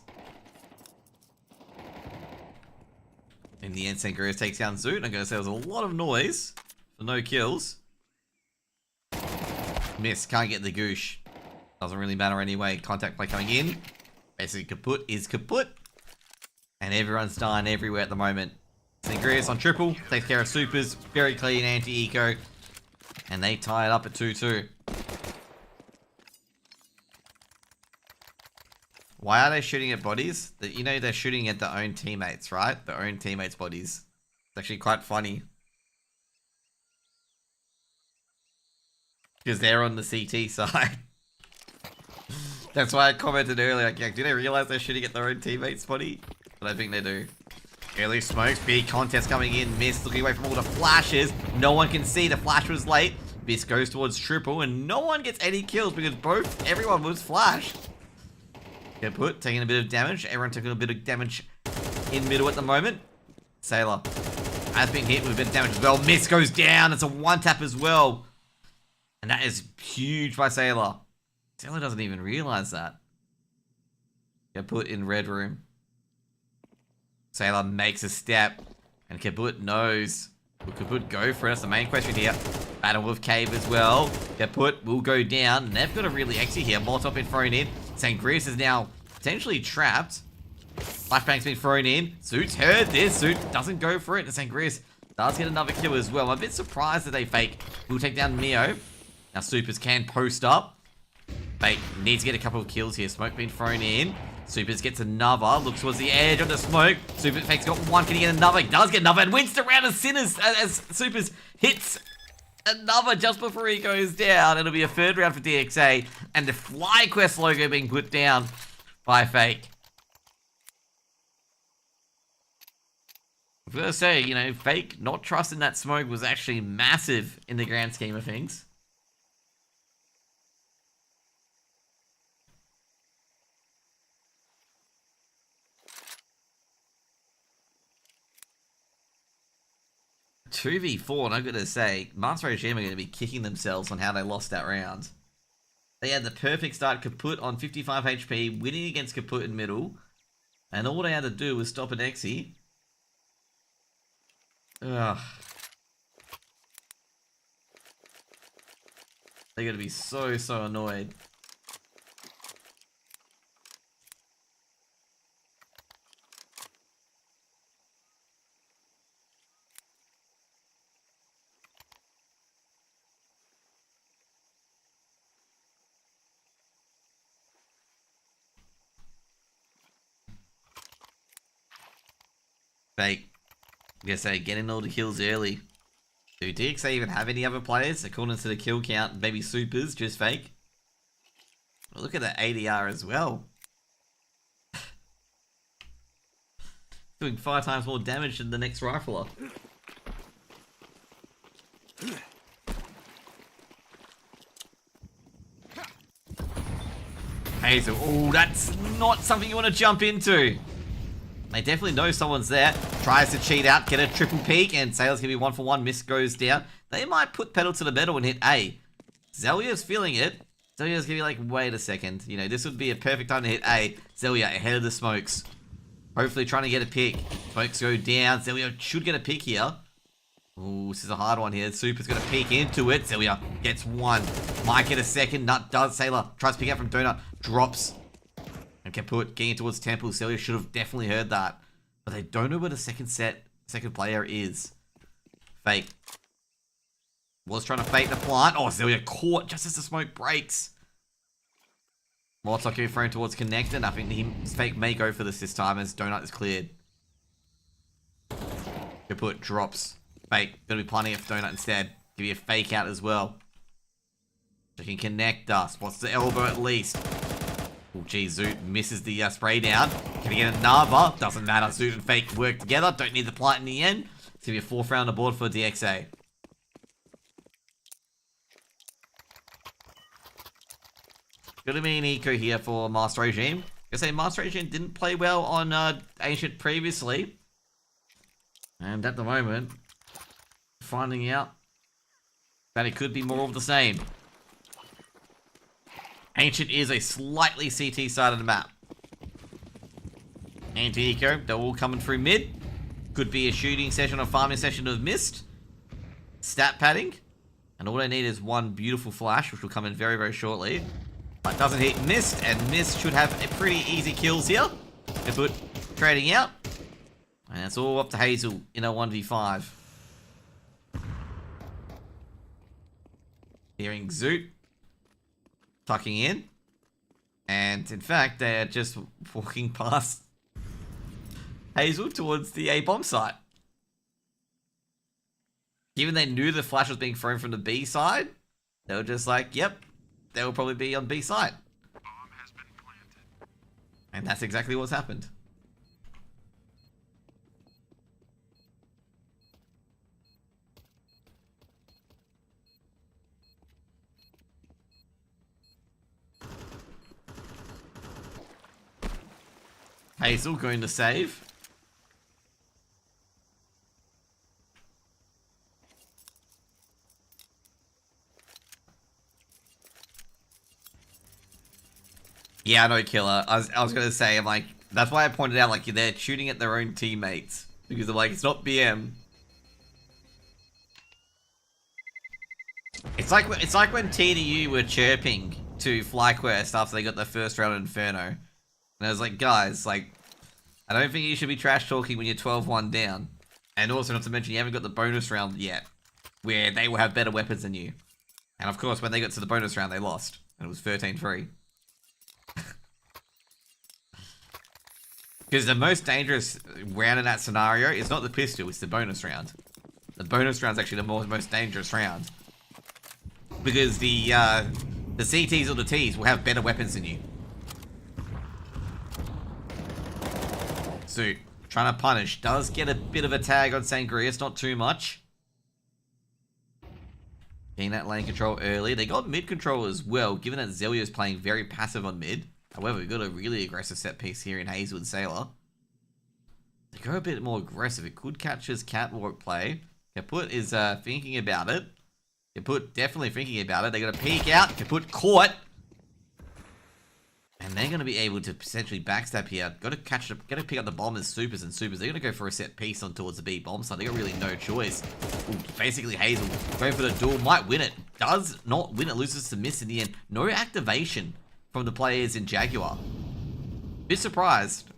In the end, Sangrias takes down Zoot. I'm going to say there's a lot of noise for no kills. Miss. Can't get the goosh. Doesn't really matter anyway. Contact play coming in. Basically, kaput is kaput. And everyone's dying everywhere at the moment. Sangrias on triple. Takes care of Supers. Very clean anti-eco. And they tie it up at 2-2. Why are they shooting at bodies? You know they're shooting at their own teammates, right? Their own teammates' bodies. It's actually quite funny. Because they're on the CT side. That's why I commented earlier. Like, do they realize they're shooting at their own teammates' body? But I think they do. Early smokes, big contest coming in. Miss looking away from all the flashes. No one can see the flash was late. Miss goes towards triple and no one gets any kills because everyone was flashed. Kaput taking a bit of damage. Everyone taking a bit of damage in middle at the moment. Sailor has been hit with a bit of damage as well. Miss goes down. It's a 1-tap as well. And that is huge by Sailor. Sailor doesn't even realize that. Kaput in red room. Sailor makes a step. And Kaput knows. Will Kaput go for it? That's the main question here. Battle with Cave as well. Kaput will go down. And they've got a really exit here. Molotov been thrown in. Sangrias is now potentially trapped. Flashbang's been thrown in. Zoot's heard this. Zoot doesn't go for it. And Sangrias does get another kill as well. I'm a bit surprised that they fake. We'll take down Mio. Now Supers can post up. Fake needs to get a couple of kills here. Smoke being thrown in. Supers gets another. Looks towards the edge on the smoke. Fake's got one. Can he get another? He does get another and wins the round of Sinners as Supers hits another just before he goes down. It'll be a third round for DXA. And the FlyQuest logo being put down by Fake. I've got to say, you know, Fake not trusting that smoke was actually massive in the grand scheme of things. Two v 4, and I've got to say, Master Regime are going to be kicking themselves on how they lost that round. They had the perfect start, Kaput on 55 HP, winning against Kaput in middle, and all they had to do was stop an Exi. Ugh. They're going to be so annoyed. Fake. I guess they getting all the kills early. Do DXA even have any other players? According to the kill count, maybe Supers, just Fake. Well, look at that ADR as well. Doing 5 times more damage than the next rifler. Hazel, oh, that's not something you want to jump into. They definitely know someone's there. Tries to cheat out, get a triple peek, and Sailor's going to be 1-for-1. Miss goes down. They might put pedal to the metal and hit A. Zelia's feeling it. Zelia's going to be like, wait a second. You know, this would be a perfect time to hit A. Zelia ahead of the smokes. Hopefully trying to get a pick. Smokes go down. Zelia should get a pick here. Ooh, this is a hard one here. Super's going to peek into it. Zelia gets one. Might get a second. Nut does. Sailor tries to pick out from Donut. Drops. And Kaput getting towards Temple. Celia should have definitely heard that. But they don't know where the second player is. Fake. Was trying to fake the plant. Oh, Celia caught just as the smoke breaks. Molotov can be thrown towards Connector. I think Fake may go for this time as Donut is cleared. Kaput drops. Fake. Gonna be planting it for Donut instead. Give you a fake out as well. Checking Connector. Spots the elbow at least. Oh, geez, Zoot misses the spray down. Can he get another? Doesn't matter. Zoot and Fake work together. Don't need the plant in the end. It's going to be a 4th round aboard for DXA. Gonna be an eco here for Master Regime. I say Master Regime didn't play well on Ancient previously. And at the moment, finding out that it could be more of the same. Ancient is a slightly CT side of the map. Anti-eco, they're all coming through mid. Could be a shooting session or farming session of mist. Stat padding. And all they need is one beautiful flash, which will come in very shortly. But doesn't hit mist, and mist should have a pretty easy kills here. They put trading out. And it's all up to Hazel in a 1v5. Hearing Zoot. Tucking in. And in fact, they're just walking past Hazel towards the A bomb site. Given they knew the flash was being thrown from the B side, they were just like, yep, they will probably be on B site. Bomb has been planted. And that's exactly what's happened. Hazel going to save. Yeah, I know, Killer. I was going to say, I'm like, that's why I pointed out, like, they're shooting at their own teammates. Because I'm like, it's not BM. It's like when TDU were chirping to FlyQuest after they got their first round of Inferno. And I was like, guys, like, I don't think you should be trash talking when you're 12-1 down. And also, not to mention, you haven't got the bonus round yet, where they will have better weapons than you. And of course, when they got to the bonus round, they lost. And it was 13-3. Because the most dangerous round in that scenario is not the pistol, it's the bonus round. The bonus round's actually the most dangerous round. Because the CTs or the Ts will have better weapons than you. So, trying to punish. Does get a bit of a tag on Sangrius, not too much. Getting that lane control early. They got mid control as well, given that Zelio's playing very passive on mid. However, we've got a really aggressive set piece here in Hazel and Sailor. They go a bit more aggressive. It could catch his catwalk play. Kaput is thinking about it. Kaput definitely thinking about it. They're going to peek out. Kaput caught. And they're going to be able to potentially backstab here. Got to pick up the bomb as supers and supers. They're going to go for a set piece on towards the B bomb side. They got really no choice. Ooh, basically, Hazel going for the duel. Might win it. Does not win it. Loses to miss in the end. No activation from the players in Jaguar. Bit surprised.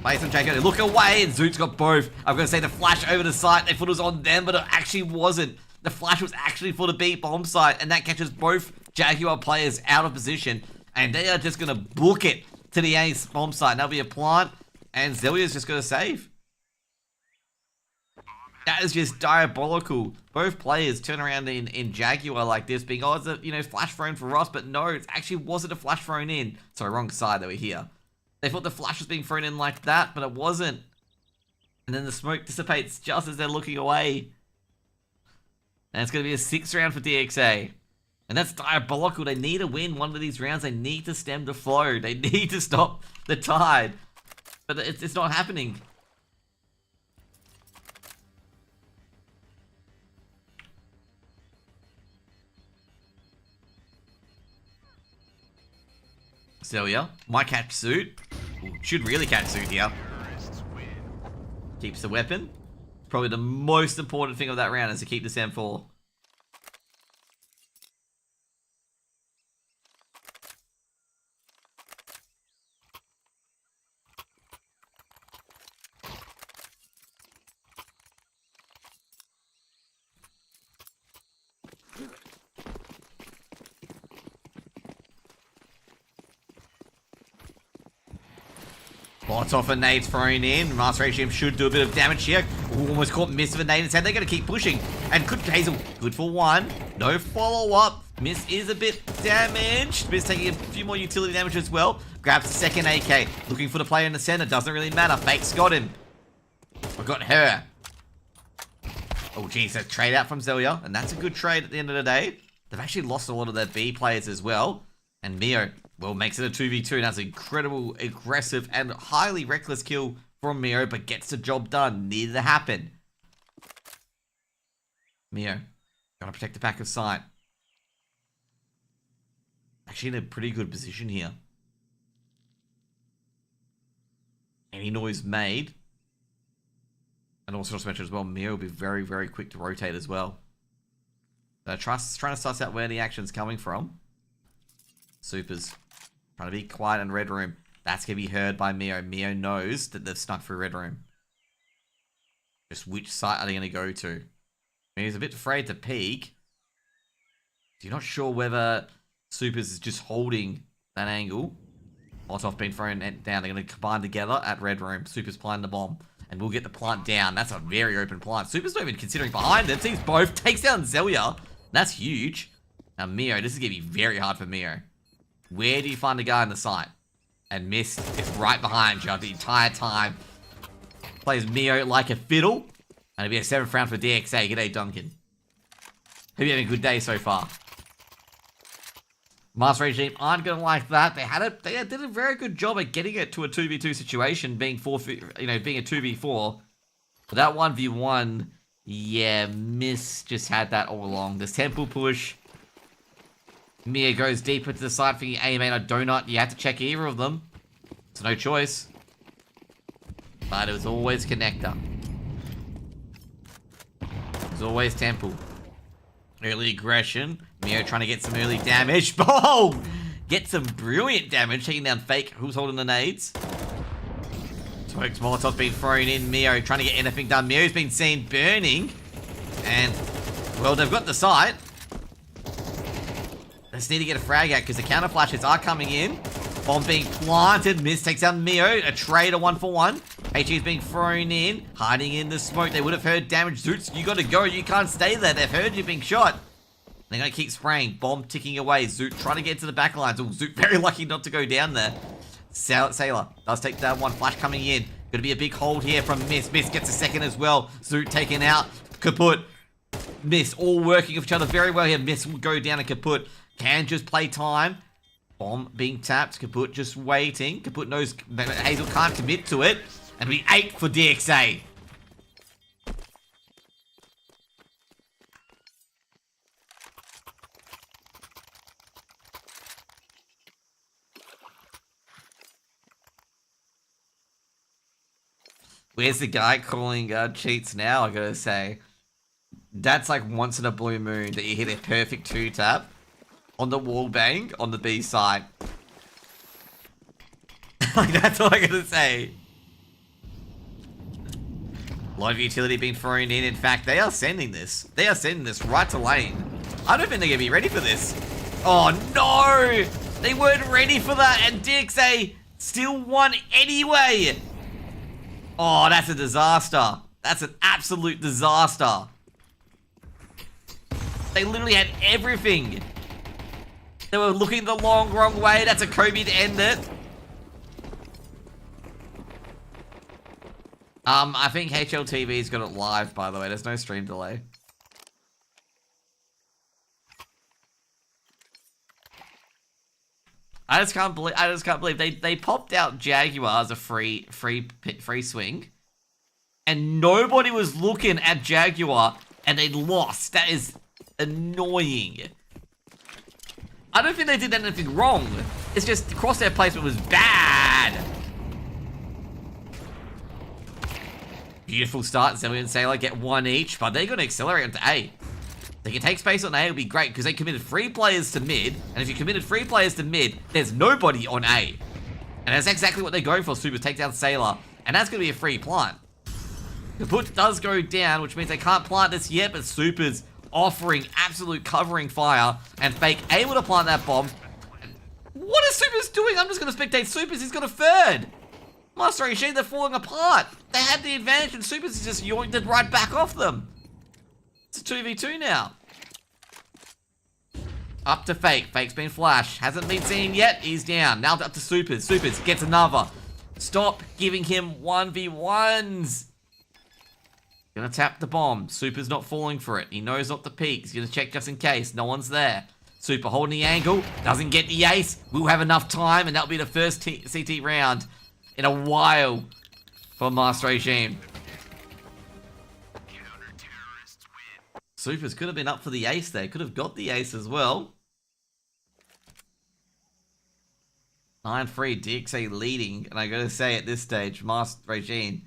Players in Jaguar. They look away and Zoot's got both. I'm going to say the flash over the site. They thought it was on them, but it actually wasn't. The flash was actually for the B bomb site, and that catches both Jaguar players out of position. And they are just going to book it to the A bomb site. And that'll be a plant. And Zelio's just going to save. That is just diabolical. Both players turn around in Jaguar like this, being, oh, it's a, flash thrown for us. But no, it actually wasn't a flash thrown in. Sorry, wrong side, they were here. They thought the flash was being thrown in like that, but it wasn't. And then the smoke dissipates just as they're looking away. And it's going to be a 6th round for DXA. And that's diabolical. They need to win one of these rounds. They need to stem the flow. They need to stop the tide. But it's not happening. Zelia might catch Suit. Ooh, should really catch Suit here. Keeps the weapon. Probably the most important thing of that round is to keep the M4. Lots off a nade thrown in. Master Regime should do a bit of damage here. Ooh, almost caught miss of a nade instead. They're going to keep pushing. And could Hazel, good for one. No follow-up. Miss is a bit damaged. Miss taking a few more utility damage as well. Grabs the second AK. Looking for the player in the center. Doesn't really matter. Fake's got him. I got her. Oh, geez. A trade out from Zelia. And that's a good trade at the end of the day. They've actually lost a lot of their B players as well. And Mio, well, makes it a 2v2, and that's an incredible, aggressive, and highly reckless kill from Mio, but gets the job done. Needed to happen. Mio, gotta protect the back of sight. Actually in a pretty good position here. Any noise made. And also just mention as well, Mio will be very, very quick to rotate as well. So trying to suss out where the action's coming from. Supers. Trying to be quiet in Red Room. That's going to be heard by Mio. Mio knows that they've snuck through Red Room. Just which site are they going to go to? Mio's a bit afraid to peek. You're not sure whether Supers is just holding that angle. Molotov being thrown down. They're going to combine together at Red Room. Supers planting the bomb. And we'll get the plant down. That's a very open plant. Supers not even considering behind them. Sees both. Takes down Zelia. That's huge. Now Mio, this is going to be very hard for Mio. Where do you find the guy in the site? And Mist is right behind you the entire time. Plays Mio like a fiddle. And it'll be a 7th round for DXA. G'day, Duncan. Hope you're having a good day so far. Master Regime aren't going to like that. They did a very good job at getting it to a 2v2 situation, being being a 2v4. But that 1v1, yeah, Mist just had that all along. This temple push. Mia goes deeper to the side for your aim and a donut. You have to check either of them. It's no choice. But it was always connector. It was always temple. Early aggression. Mio trying to get some early damage. Oh! Get some brilliant damage. Taking down Fake. Who's holding the nades? Smokes Molotov being thrown in. Mio trying to get anything done. Mio's been seen burning. And, well, they've got the site. Just need to get a frag out because the counter flashes are coming in. Bomb being planted. Miz takes out Mio. A trader 1-for-1. HE is being thrown in. Hiding in the smoke. They would have heard damage. Zoots, you got to go. You can't stay there. They've heard you being shot. They're going to keep spraying. Bomb ticking away. Zoot trying to get to the back lines. Oh, Zoot very lucky not to go down there. Sailor does take that one. Flash coming in. Going to be a big hold here from Miss. Miss gets a second as well. Zoot taken out. Kaput. Miss all working with each other very well here. Miss will go down and Kaput can just play time. Bomb being tapped. Kaput just waiting. Kaput knows that Hazel can't commit to it. And we 8 for DXA. Where's the guy calling cheats now, I gotta say. That's like once in a blue moon that you hit a perfect 2-tap on the wall bang on the B side. Like, that's all I gotta say. A lot of utility being thrown in. In fact, they are sending this. They are sending this right to lane. I don't think they're gonna be ready for this. Oh no! They weren't ready for that, and DXA still won anyway! Oh, that's a disaster. That's an absolute disaster. They literally had everything. They were looking the wrong way. That's a Kobe to end it. I think HLTV's got it live, by the way. There's no stream delay. I just can't believe they popped out Jaguar as a free swing, and nobody was looking at Jaguar, and they lost. That is annoying. I don't think they did anything wrong. It's just the crosshair placement was bad. Beautiful start. Zelly and Sailor get 1 each, but they're going to accelerate into A. They can take space on A, it'll be great, because they committed 3 players to mid, and if you committed 3 players to mid, there's nobody on A. And that's exactly what they're going for. Super take down Sailor, and that's going to be a free plant. Kaput does go down, which means they can't plant this yet, but Super's offering absolute covering fire, and Fake able to plant that bomb. What is Super's doing? I'm just going to spectate Super's. He's got a third. Master Regime, they're falling apart. They had the advantage, and Super's just yoinked it right back off them. It's a 2v2 now. Up to Fake. Fake's been flashed. Hasn't been seen yet. He's down. Now up to Supers. Supers gets another. Stop giving him 1v1s. Gonna tap the bomb. Super's not falling for it. He knows not to peek. He's gonna check just in case. No one's there. Super holding the angle. Doesn't get the ace. We'll have enough time, and that'll be the first CT round in a while for Master Regime. Supers could have been up for the ace there. Could have got the ace as well. 9-3, DXA leading. And I gotta say at this stage, Master Regime,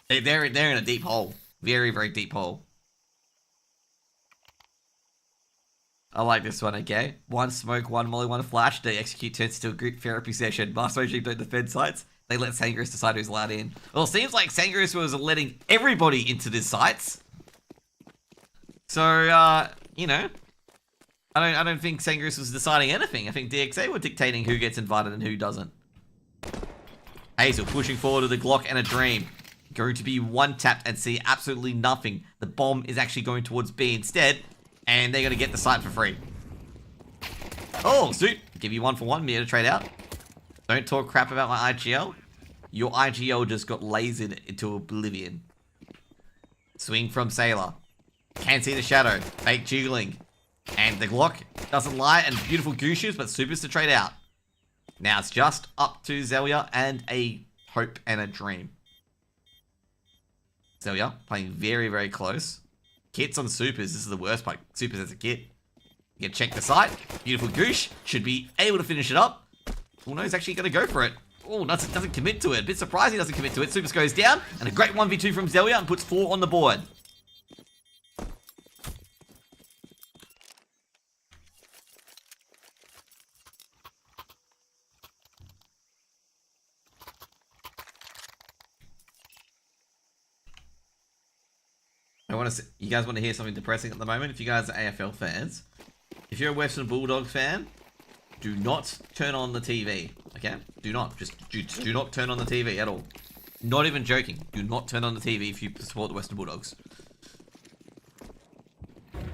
they're in a deep hole. Very, very deep hole. I like this one, okay? 1 smoke, 1 molly, 1 flash. They execute turns to a group therapy session. Master Regime don't defend sites. They let Sangris decide who's allowed in. Well, it seems like Sangris was letting everybody into the sites. So, you know, I don't think Sangris was deciding anything. I think DXA were dictating who gets invited and who doesn't. Hazel pushing forward with a Glock and a Dream. Going to be 1-tapped and see absolutely nothing. The bomb is actually going towards B instead, and they're going to get the site for free. Oh, Zoot. Give you 1-for-1, me to trade out. Don't talk crap about my IGL. Your IGL just got lasered into oblivion. Swing from Sailor. Can't see the shadow. Fake jiggling. And the Glock doesn't lie, and beautiful gooshes, but Supers to trade out. Now it's just up to Zelia and a Hope and a Dream. Zelia playing very, very close. Kits on Supers. This is the worst part. Supers as a kit. You can check the site. Beautiful goosh. Should be able to finish it up. Oh no, he's actually going to go for it. Oh, doesn't commit to it. A bit surprised he doesn't commit to it. Supers goes down, and a great 1v2 from Zelia and puts 4 on the board. You guys want to hear something depressing at the moment? If you guys are AFL fans, If you're a Western Bulldog fan, do not turn on the TV, okay? Do not. Just do not turn on the TV at all. Not even joking. Do not turn on the TV if you support the Western Bulldogs.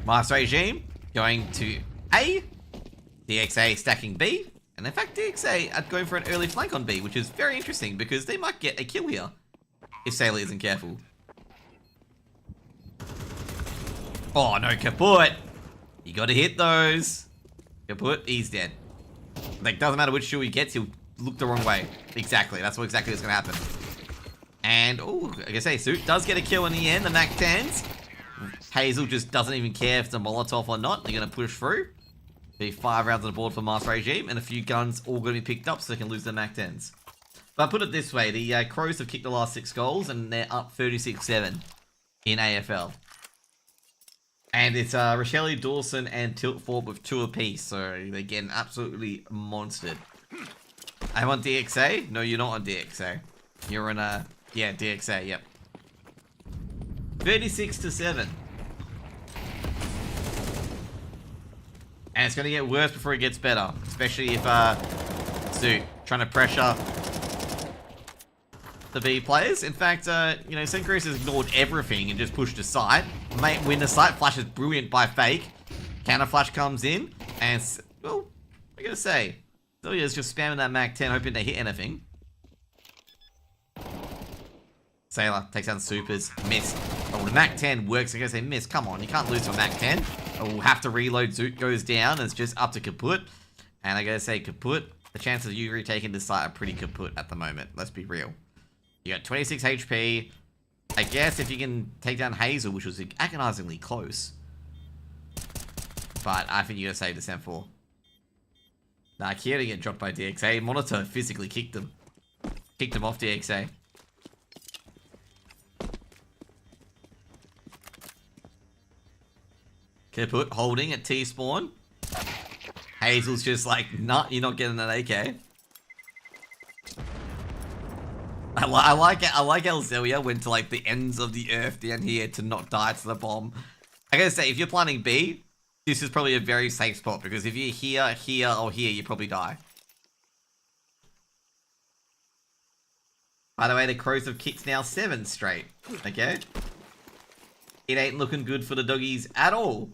Master Regime going to A. DXA stacking B. And in fact, DXA are going for an early flank on B, which is very interesting because they might get a kill here if Sailor isn't careful. Oh no, kaput! You gotta hit those. Kaput, he's dead. Like, doesn't matter which shoe he gets, he'll look the wrong way. Exactly, that's what exactly is gonna happen. And, oh, like I say, Suit does get a kill in the end, the Mac 10s. Hazel just doesn't even care if it's a Molotov or not. They're gonna push through. Be 5 rounds on the board for Master Regime, and a few guns all gonna be picked up so they can lose their Mac 10s. But I put it this way, the Crows have kicked the last 6 goals, and they're up 36-7 in AFL. And it's Rochelle Dawson and Tiltford with 2 apiece, so they're getting absolutely monstered. I'm on DXA? No, you're not on DXA. You're in yeah, DXA, yep. 36-7. And it's gonna get worse before it gets better, especially if Suit trying to pressure the B players. In fact, you know, St. Chris has ignored everything and just pushed to site. When the site flash is brilliant by fake, counter flash comes in, and, well, I gotta say, Zelia's just spamming that Mac 10, hoping to hit anything. Sailor takes down Supers, missed. Oh, the Mac 10 works, I gotta say, miss. Come on, you can't lose to a Mac 10. Oh, we'll have to reload. Zoot goes down, and it's just up to kaput. And I gotta say, kaput, the chances of you retaking this site are pretty kaput at the moment. Let's be real. You got 26 HP. I guess if you can take down Hazel, which was agonizingly close. But I think you gotta save the M4. Nah, Kia didn't get dropped by DXA. Monitor physically kicked him. Kicked him off DXA. Kaput holding at T-spawn. Hazel's just like, nah, you're not getting an AK. I like how Zelia went to like the ends of the earth down here to not die to the bomb. I gotta say, if you're planning B, this is probably a very safe spot because if you're here, here, or here, you probably die. By the way, the Crows have kicked now 7 straight. Okay? It ain't looking good for the doggies at all.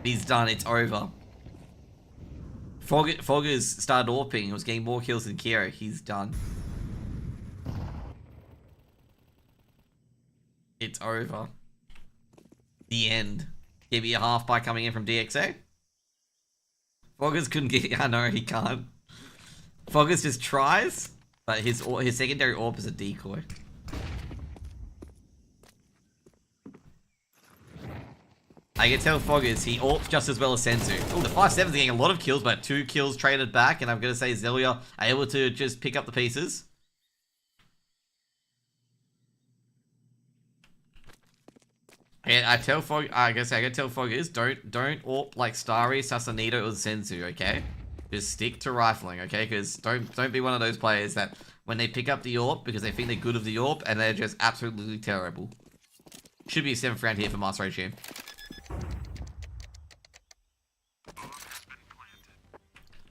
He's done, it's over. Fogger's started AWPing, was getting more kills than Kiro. He's done. It's over. The end. Give you a half by coming in from DXA. Foggers couldn't get, I know he can't. Foggers just tries, but his secondary AWP is a decoy. I can tell Foggers, he AWPs just as well as Senzu. Oh, the 5-7's getting a lot of kills, but 2 kills traded back, and I'm going to say Zelia are able to just pick up the pieces. And I tell I gotta tell Foggers, don't AWP like Starry, Sassanito, or Senzu, okay? Just stick to rifling, okay? Because don't be one of those players that when they pick up the AWP because they think they're good of the AWP and they're just absolutely terrible. Should be a 7th round here for Master Regime.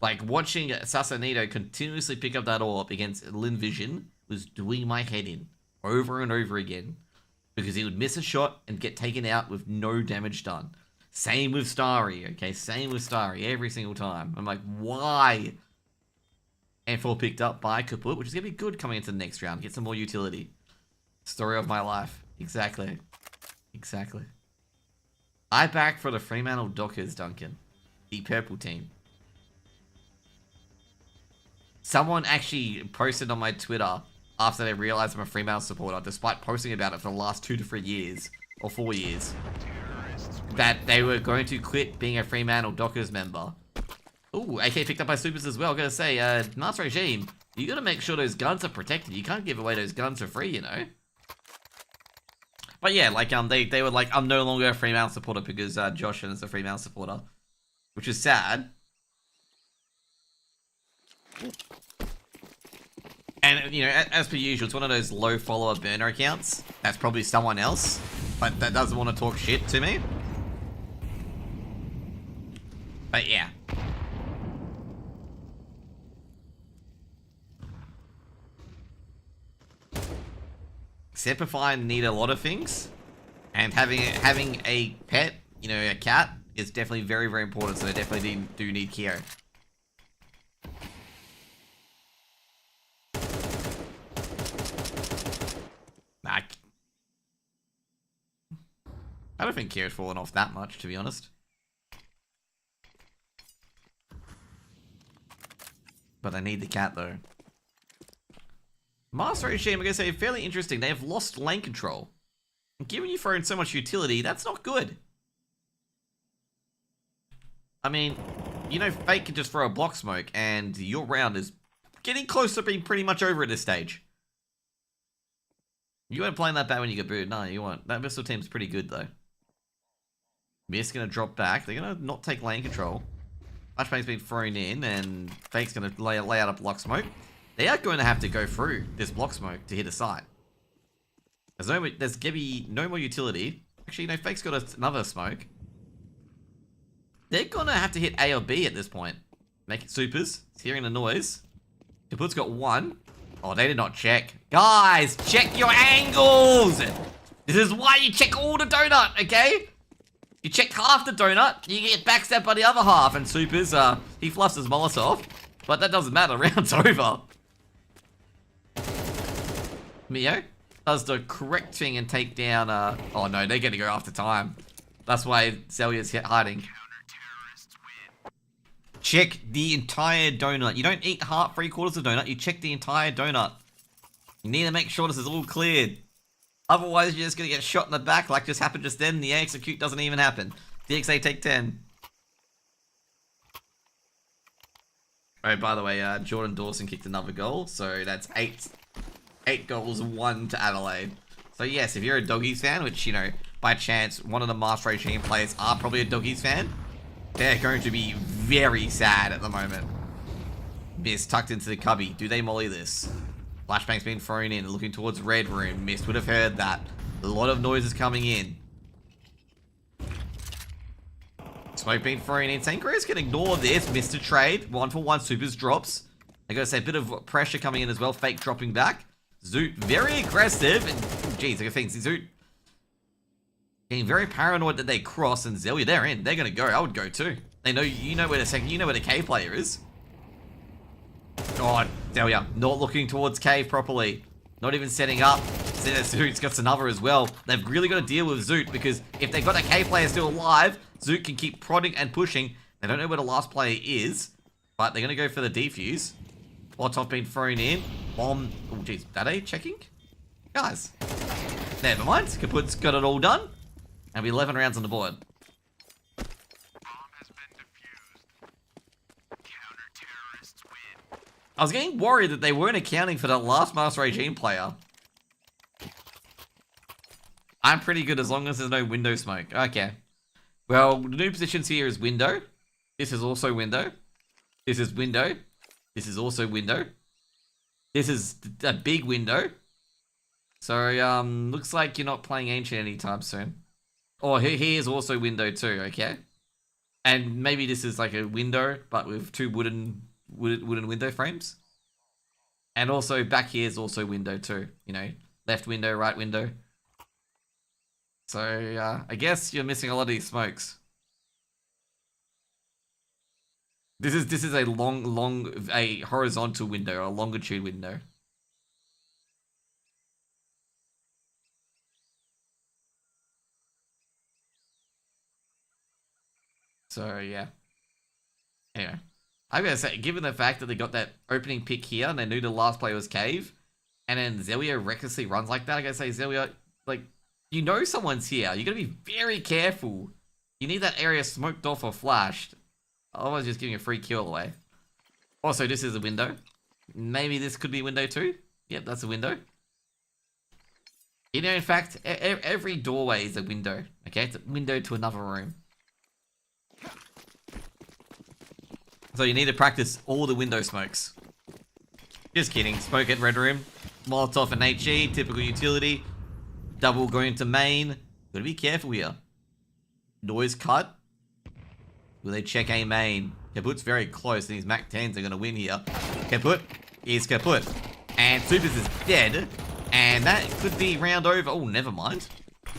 Like, watching Sassanito continuously pick up that AWP against Lin Vision was doing my head in over and over again. Because he would miss a shot and get taken out with no damage done. Same with Starry, okay? Same with Starry every single time. I'm like, why? And 4 picked up by Kaput, which is going to be good coming into the next round. Get some more utility. Story of my life. Exactly. Exactly. I back for the Fremantle Dockers, Duncan. The purple team. Someone actually posted on my Twitter after they realized I'm a Fremantle supporter, despite posting about it for the last 2 to 3 years, or 4 years, that they were going to quit being a Fremantle Dockers member. Ooh, AK picked up by Supers as well. I gotta say, Master Regime, you gotta make sure those guns are protected. You can't give away those guns for free, you know? But yeah, like, they were like, I'm no longer a Fremantle supporter because, Josh is a Fremantle supporter. Which is sad. And, you know, as per usual, it's one of those low follower burner accounts. That's probably someone else. but that doesn't want to talk shit to me. But yeah. Simplify need a lot of things, and having a pet, you know, a cat, is definitely very, very important. So they definitely do need Kyo. Nah, I don't think Kyo's fallen off that much, to be honest. But I need the cat though. Master Regime, I'm gonna say, fairly interesting. They have lost lane control. Given you throw in so much utility, that's not good. I mean, you know, Fake can just throw a block smoke, and your round is getting close to being pretty much over at this stage. You weren't playing that bad when you get booted. No, you weren't. That missile team's pretty good, though. Mist gonna drop back. They're gonna not take lane control. Flashbang's been thrown in, and Fake's gonna lay out a block smoke. They are going to have to go through this block smoke to hit a site. There's gonna be no more utility. Actually, no, Fake's got another smoke. They're gonna have to hit A or B at this point. Make it supers. It's hearing the noise. Kaput's got one. Oh, they did not check. Guys, check your angles! This is why you check all the donut, okay? You check half the donut, you get backstabbed by the other half, and supers, he fluffs his Molotov. But that doesn't matter, round's over. Mio does the correct thing and take down, oh no, they're gonna go after time. That's why Zelya's hiding. Check the entire donut. You don't eat half, 3/4 of donut, you check the entire donut. You need to make sure this is all cleared. Otherwise, you're just gonna get shot in the back like just happened just then. The execute doesn't even happen. DXA take 10. Oh, by the way, Jordan Dawson kicked another goal, so that's 8 goals, 1 to Adelaide. So yes, if you're a Doggies fan, which, you know, by chance, one of the Master Regime players are probably a Doggies fan, they're going to be very sad at the moment. Mist tucked into the cubby. Do they molly this? Flashbang's been thrown in, looking towards Red Room. Mist would have heard that. A lot of noise is coming in. Smoke being thrown in. St. Grace can ignore this. Missed a trade. 1-for-1 supers drops. I gotta say, a bit of pressure coming in as well. Fake dropping back. Zoot very aggressive. And, geez, I think Zoot getting very paranoid that they cross, and Zelia, they're in. They're gonna go. I would go too. They know, you know where the K player is. Oh, Zelia, not looking towards cave properly. Not even setting up. Zoot's got another as well. They've really got to deal with Zoot, because if they've got a K player still alive, Zoot can keep prodding and pushing. They don't know where the last player is, but they're going to go for the defuse. Molotov being thrown in. Bomb. Oh, jeez. Dade checking? Guys. Never mind. Kaput's got it all done. And we 11 rounds on the board. I was getting worried that they weren't accounting for that last Master Regime player. I'm pretty good as long as there's no window smoke. Okay. Well, the new positions here is window. This is also window. This is window. This is also window. This is a big window. So, looks like you're not playing Ancient anytime soon. Oh, here's also window too, okay? And maybe this is like a window, but with two wooden window frames. And also back here is also window too. You know, left window, right window. So, I guess you're missing a lot of these smokes. This is a a horizontal window, a longitude window. So, yeah. Anyway. I'm gonna say, given the fact that they got that opening pick here, and they knew the last play was Cave, and then Zelia recklessly runs like that, I gotta say, Zelia, like, you know someone's here. You gotta be very careful. You need that area smoked off or flashed. Otherwise, just giving a free kill away. Also, this is a window. Maybe this could be window too. Yep, that's a window. You know, in fact, every doorway is a window. Okay, it's a window to another room. So you need to practice all the window smokes. Just kidding. Smoke at Red Room. Molotov and HE, typical utility. Double going to main. Gotta be careful here. Noise cut. Will they check A main? Kaput's very close, and these Mac 10s are gonna win here. Kaput is Kaput. And Supers is dead. And that could be round over. Oh, never mind.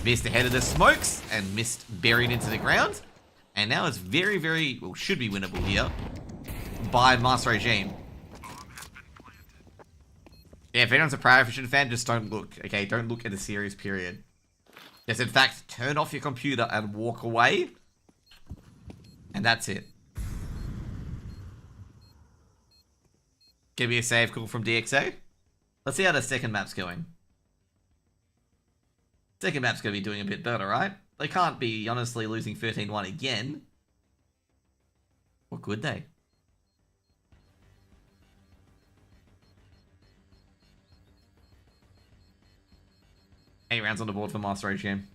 Missed ahead of the smokes and missed buried into the ground. And now it's very, very, well, should be winnable here by Master Regime. Yeah, if anyone's a Proficient fan, just don't look, okay? Don't look at the series, period. Just, in fact, turn off your computer and walk away. And that's it. Give me a save call from DXA. Let's see how the second map's going. Second map's going to be doing a bit better, right? They can't be, honestly, losing 13-1 again. Or could they? 8 rounds on the board for Master Regime.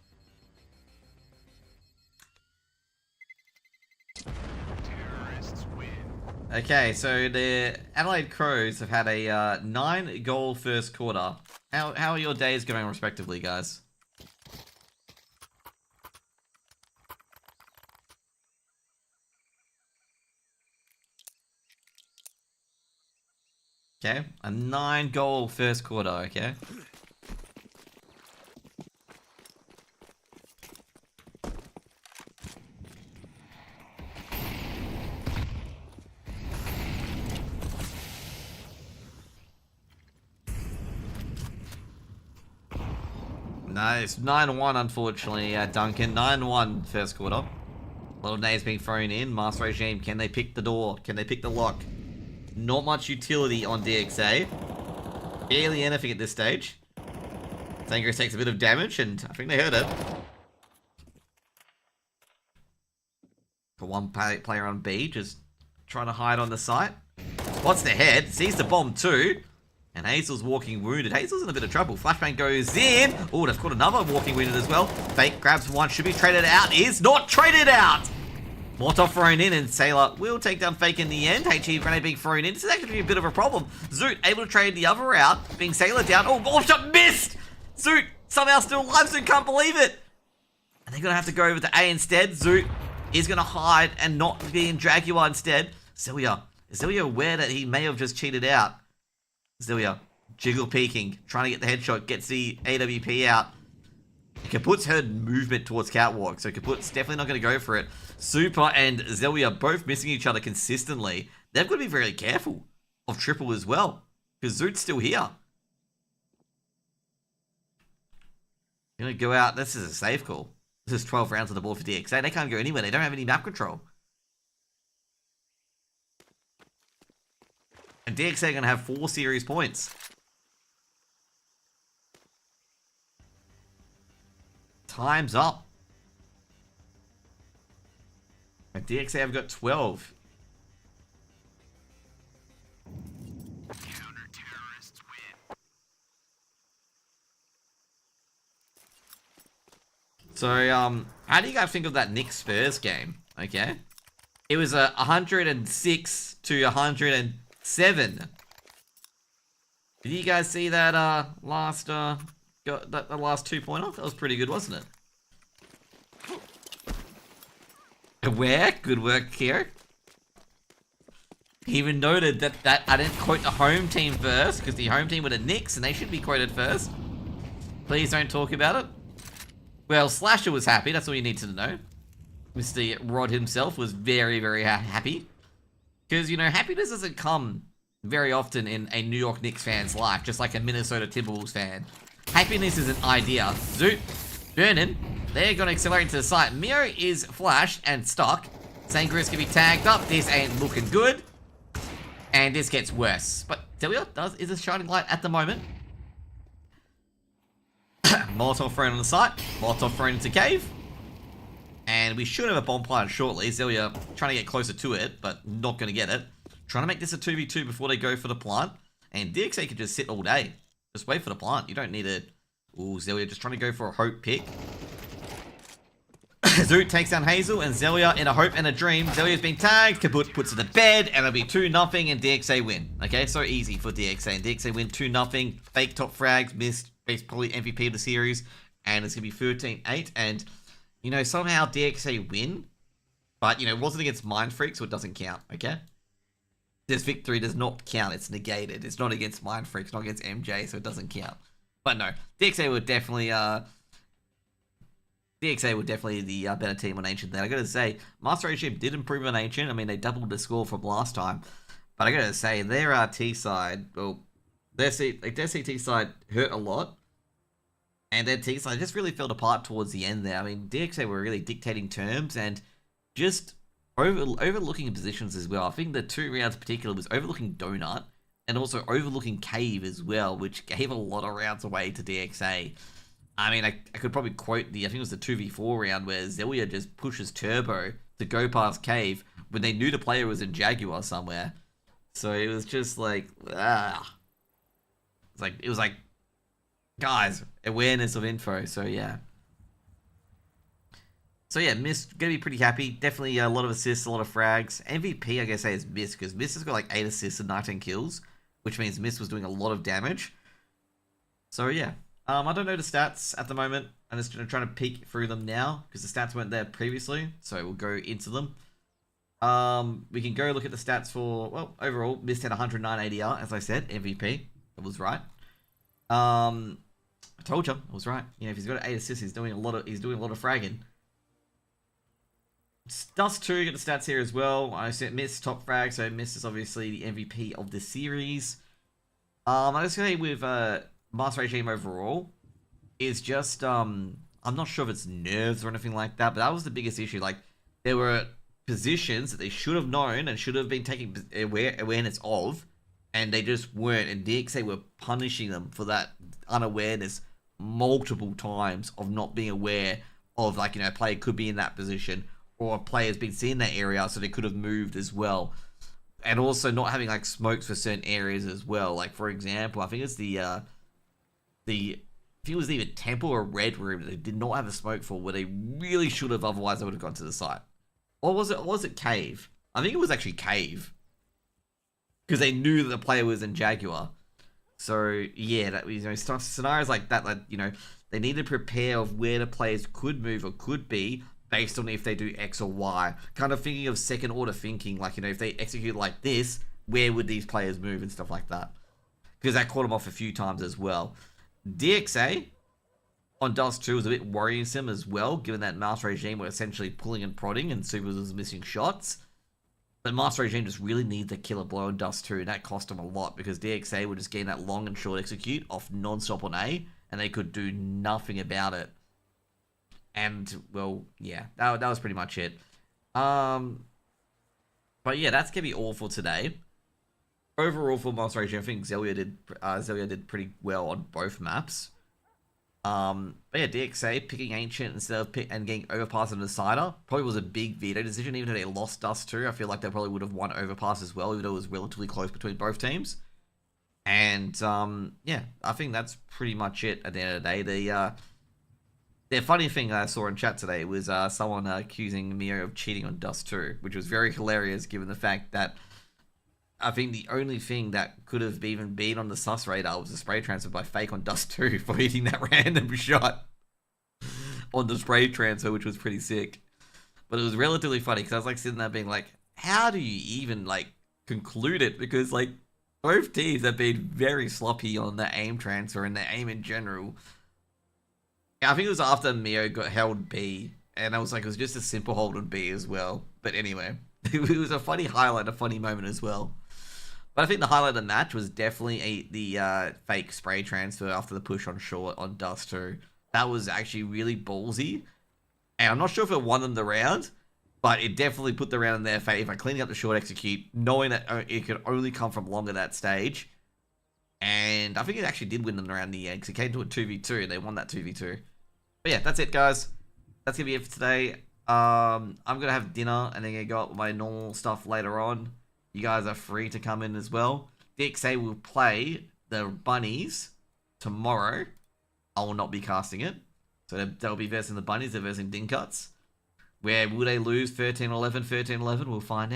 Okay, so the Adelaide Crows have had a 9-goal first quarter. How are your days going respectively, guys? Okay, a 9-goal first quarter, okay? Nice, 9-1 unfortunately, Duncan. 9-1 first quarter. A lot of names being thrown in. Master Regime, can they pick the door? Can they pick the lock? Not much utility on DXA. Barely anything at this stage. Sangris takes a bit of damage, and I think they heard it. For one player on B, just trying to hide on the site. Spots the head, sees the bomb too. And Hazel's walking wounded. Hazel's in a bit of trouble. Flashbang goes in. Oh, they've caught another walking wounded as well. Fake grabs one. Should be traded out. Is not traded out. Molotov thrown in, and Sailor will take down Fake in the end. HE grenade being thrown in. This is actually a bit of a problem. Zoot able to trade the other out. Being Sailor down. Oh, ball shot missed. Zoot somehow still alive. Zoot can't believe it. And they're going to have to go over to A instead. Zoot is going to hide and not be in Jaguar instead. Zelia. Is Zelia aware that he may have just cheated out? Zelia, jiggle peeking, trying to get the headshot, gets the AWP out. Kaput's heard movement towards Catwalk, so Kaput's definitely not going to go for it. Super and Zelia both missing each other consistently. They've got to be very careful of triple as well, because Zoot's still here. Going to go out. This is a safe call. This is 12 rounds on the board for DXA. They can't go anywhere. They don't have any map control. And DXA are going to have 4 series points. Time's up. And DXA have got 12. Counter-terrorists win. So, how do you guys think of that Knicks Spurs game? Okay. It was a 106 to 107. Did you guys see that last the last 2-pointer? That was pretty good, wasn't it? Where? Good work here. He even noted that I didn't quote the home team first, because the home team were the Knicks and they should be quoted first. Please don't talk about it. Well, Slasher was happy, that's all you need to know. Mr. Rod himself was very, very happy. Because, you know, happiness doesn't come very often in a New York Knicks fan's life, just like a Minnesota Timberwolves fan. Happiness is an idea. Zoot, Vernon, they're going to accelerate to the site. Mio is flashed and stuck. Sangris can be tagged up. This ain't looking good. And this gets worse. But Delia is a shining light at the moment. Molotov thrown on the site. Molotov thrown into cave. And we should have a bomb planted shortly. Zelia trying to get closer to it, but not going to get it. Trying to make this a 2v2 before they go for the plant. And DXA can just sit all day. Just wait for the plant. You don't need it. Ooh, Zelia just trying to go for a hope pick. Zoot takes down Hazel, and Zelia in a hope and a dream. Zelia's been tagged. Kaput puts it to bed, and it'll be 2-0, and DXA win. Okay, so easy for DXA. And DXA win 2-0. Fake top frags, missed, based probably MVP of the series. and it's going to be 13-8, and, you know, somehow DXA win, but, you know, it wasn't against Mind Freak, so it doesn't count, okay? This victory does not count, it's negated. It's not against Mind Freak, it's not against MJ, so it doesn't count. But no, DXA were definitely, the better team on Ancient then. I gotta say, Master Regime did improve on Ancient. I mean, they doubled the score from last time. But I gotta say, their T side, well, their CT side hurt a lot. And their T side just really fell apart towards the end there. I mean, DXA were really dictating terms and just overlooking positions as well. I think the 2 rounds in particular was overlooking Donut and also overlooking Cave as well, which gave a lot of rounds away to DXA. I mean, I could probably quote I think it was the 2v4 round where Zelia just pushes Turbo to go past Cave when they knew the player was in Jaguar somewhere. So it was just like, It was like, guys, awareness of info, so yeah. So yeah, Mist gonna be pretty happy. Definitely a lot of assists, a lot of frags. MVP, I guess, is Mist, because Mist has got like 8 assists and 19 kills, which means Mist was doing a lot of damage. So yeah, I don't know the stats at the moment. I'm just trying to peek through them now, because the stats weren't there previously, so we'll go into them. We can go look at the stats for, well, overall, Mist had 109 ADR, as I said, MVP. I was right. I told you, I was right. You know, if he's got 8 assists, he's doing a lot of fragging. Dust 2, get the stats here as well. I said Mist top frag, so Mist is obviously the MVP of the series. I just say with Master Regime overall is just I'm not sure if it's nerves or anything like that, but that was the biggest issue. Like, there were positions that they should have known and should have been taking awareness of, and they just weren't, and DXA were punishing them for that unawareness multiple times of not being aware of, like, you know, a player could be in that position, or a player's been seen in that area, so they could have moved as well. And also not having, like, smokes for certain areas as well. Like, for example, I think it's I think it was either Temple or Red Room that they did not have a smoke for, where they really should have, otherwise they would have gone to the site. Or was it Cave? I think it was actually Cave, because they knew that the player was in Jaguar. So yeah, that, you know, scenarios like that, you know, they need to prepare of where the players could move or could be based on if they do X or Y. Kind of thinking of second order thinking, like, you know, if they execute like this, where would these players move and stuff like that? Because that caught them off a few times as well. DXA on Dust 2 was a bit worrisome as well, given that Master Regime were essentially pulling and prodding and Super was missing shots. But Master Regime just really needed the killer blow on Dust 2, and that cost them a lot, because DXA were just getting that long and short execute off non-stop on A, and they could do nothing about it. And, well, yeah, that was pretty much it. But yeah, that's going to be all for today. Overall for Master Regime, I think Zelia did pretty well on both maps. But yeah, DXA picking Ancient instead of and getting Overpass and Decider probably was a big veto decision. Even though they lost Dust 2, I feel like they probably would have won Overpass as well, even though it was relatively close between both teams. And yeah, I think that's pretty much it at the end of the day. The funny thing I saw in chat today was someone accusing Mio of cheating on Dust 2, which was very hilarious given the fact that I think the only thing that could have even been on the sus radar was a spray transfer by Fake on Dust 2 for hitting that random shot on the spray transfer, which was pretty sick. But it was relatively funny because I was like sitting there being like, how do you even like conclude it? Because like both teams have been very sloppy on the aim transfer and the aim in general. I think it was after Mio got held B, and I was like, it was just a simple hold on B as well. But anyway, it was a funny highlight, a funny moment as well. But I think the highlight of the match was definitely the fake spray transfer after the push on short on Dust 2. That was actually really ballsy. And I'm not sure if it won them the round, but it definitely put the round in their favor, cleaning up the short execute, knowing that it could only come from long at that stage. And I think it actually did win them the round in the end, because it came to a 2v2, and they won that 2v2. But yeah, that's it, guys. That's going to be it for today. I'm going to have dinner, and then going to go up with my normal stuff later on. You guys are free to come in as well. DXA will play the Bunnies tomorrow. I will not be casting it. So they'll be versing the Bunnies. They're versing Dinkuts. Where will they lose 13-11, 13-11? We'll find out.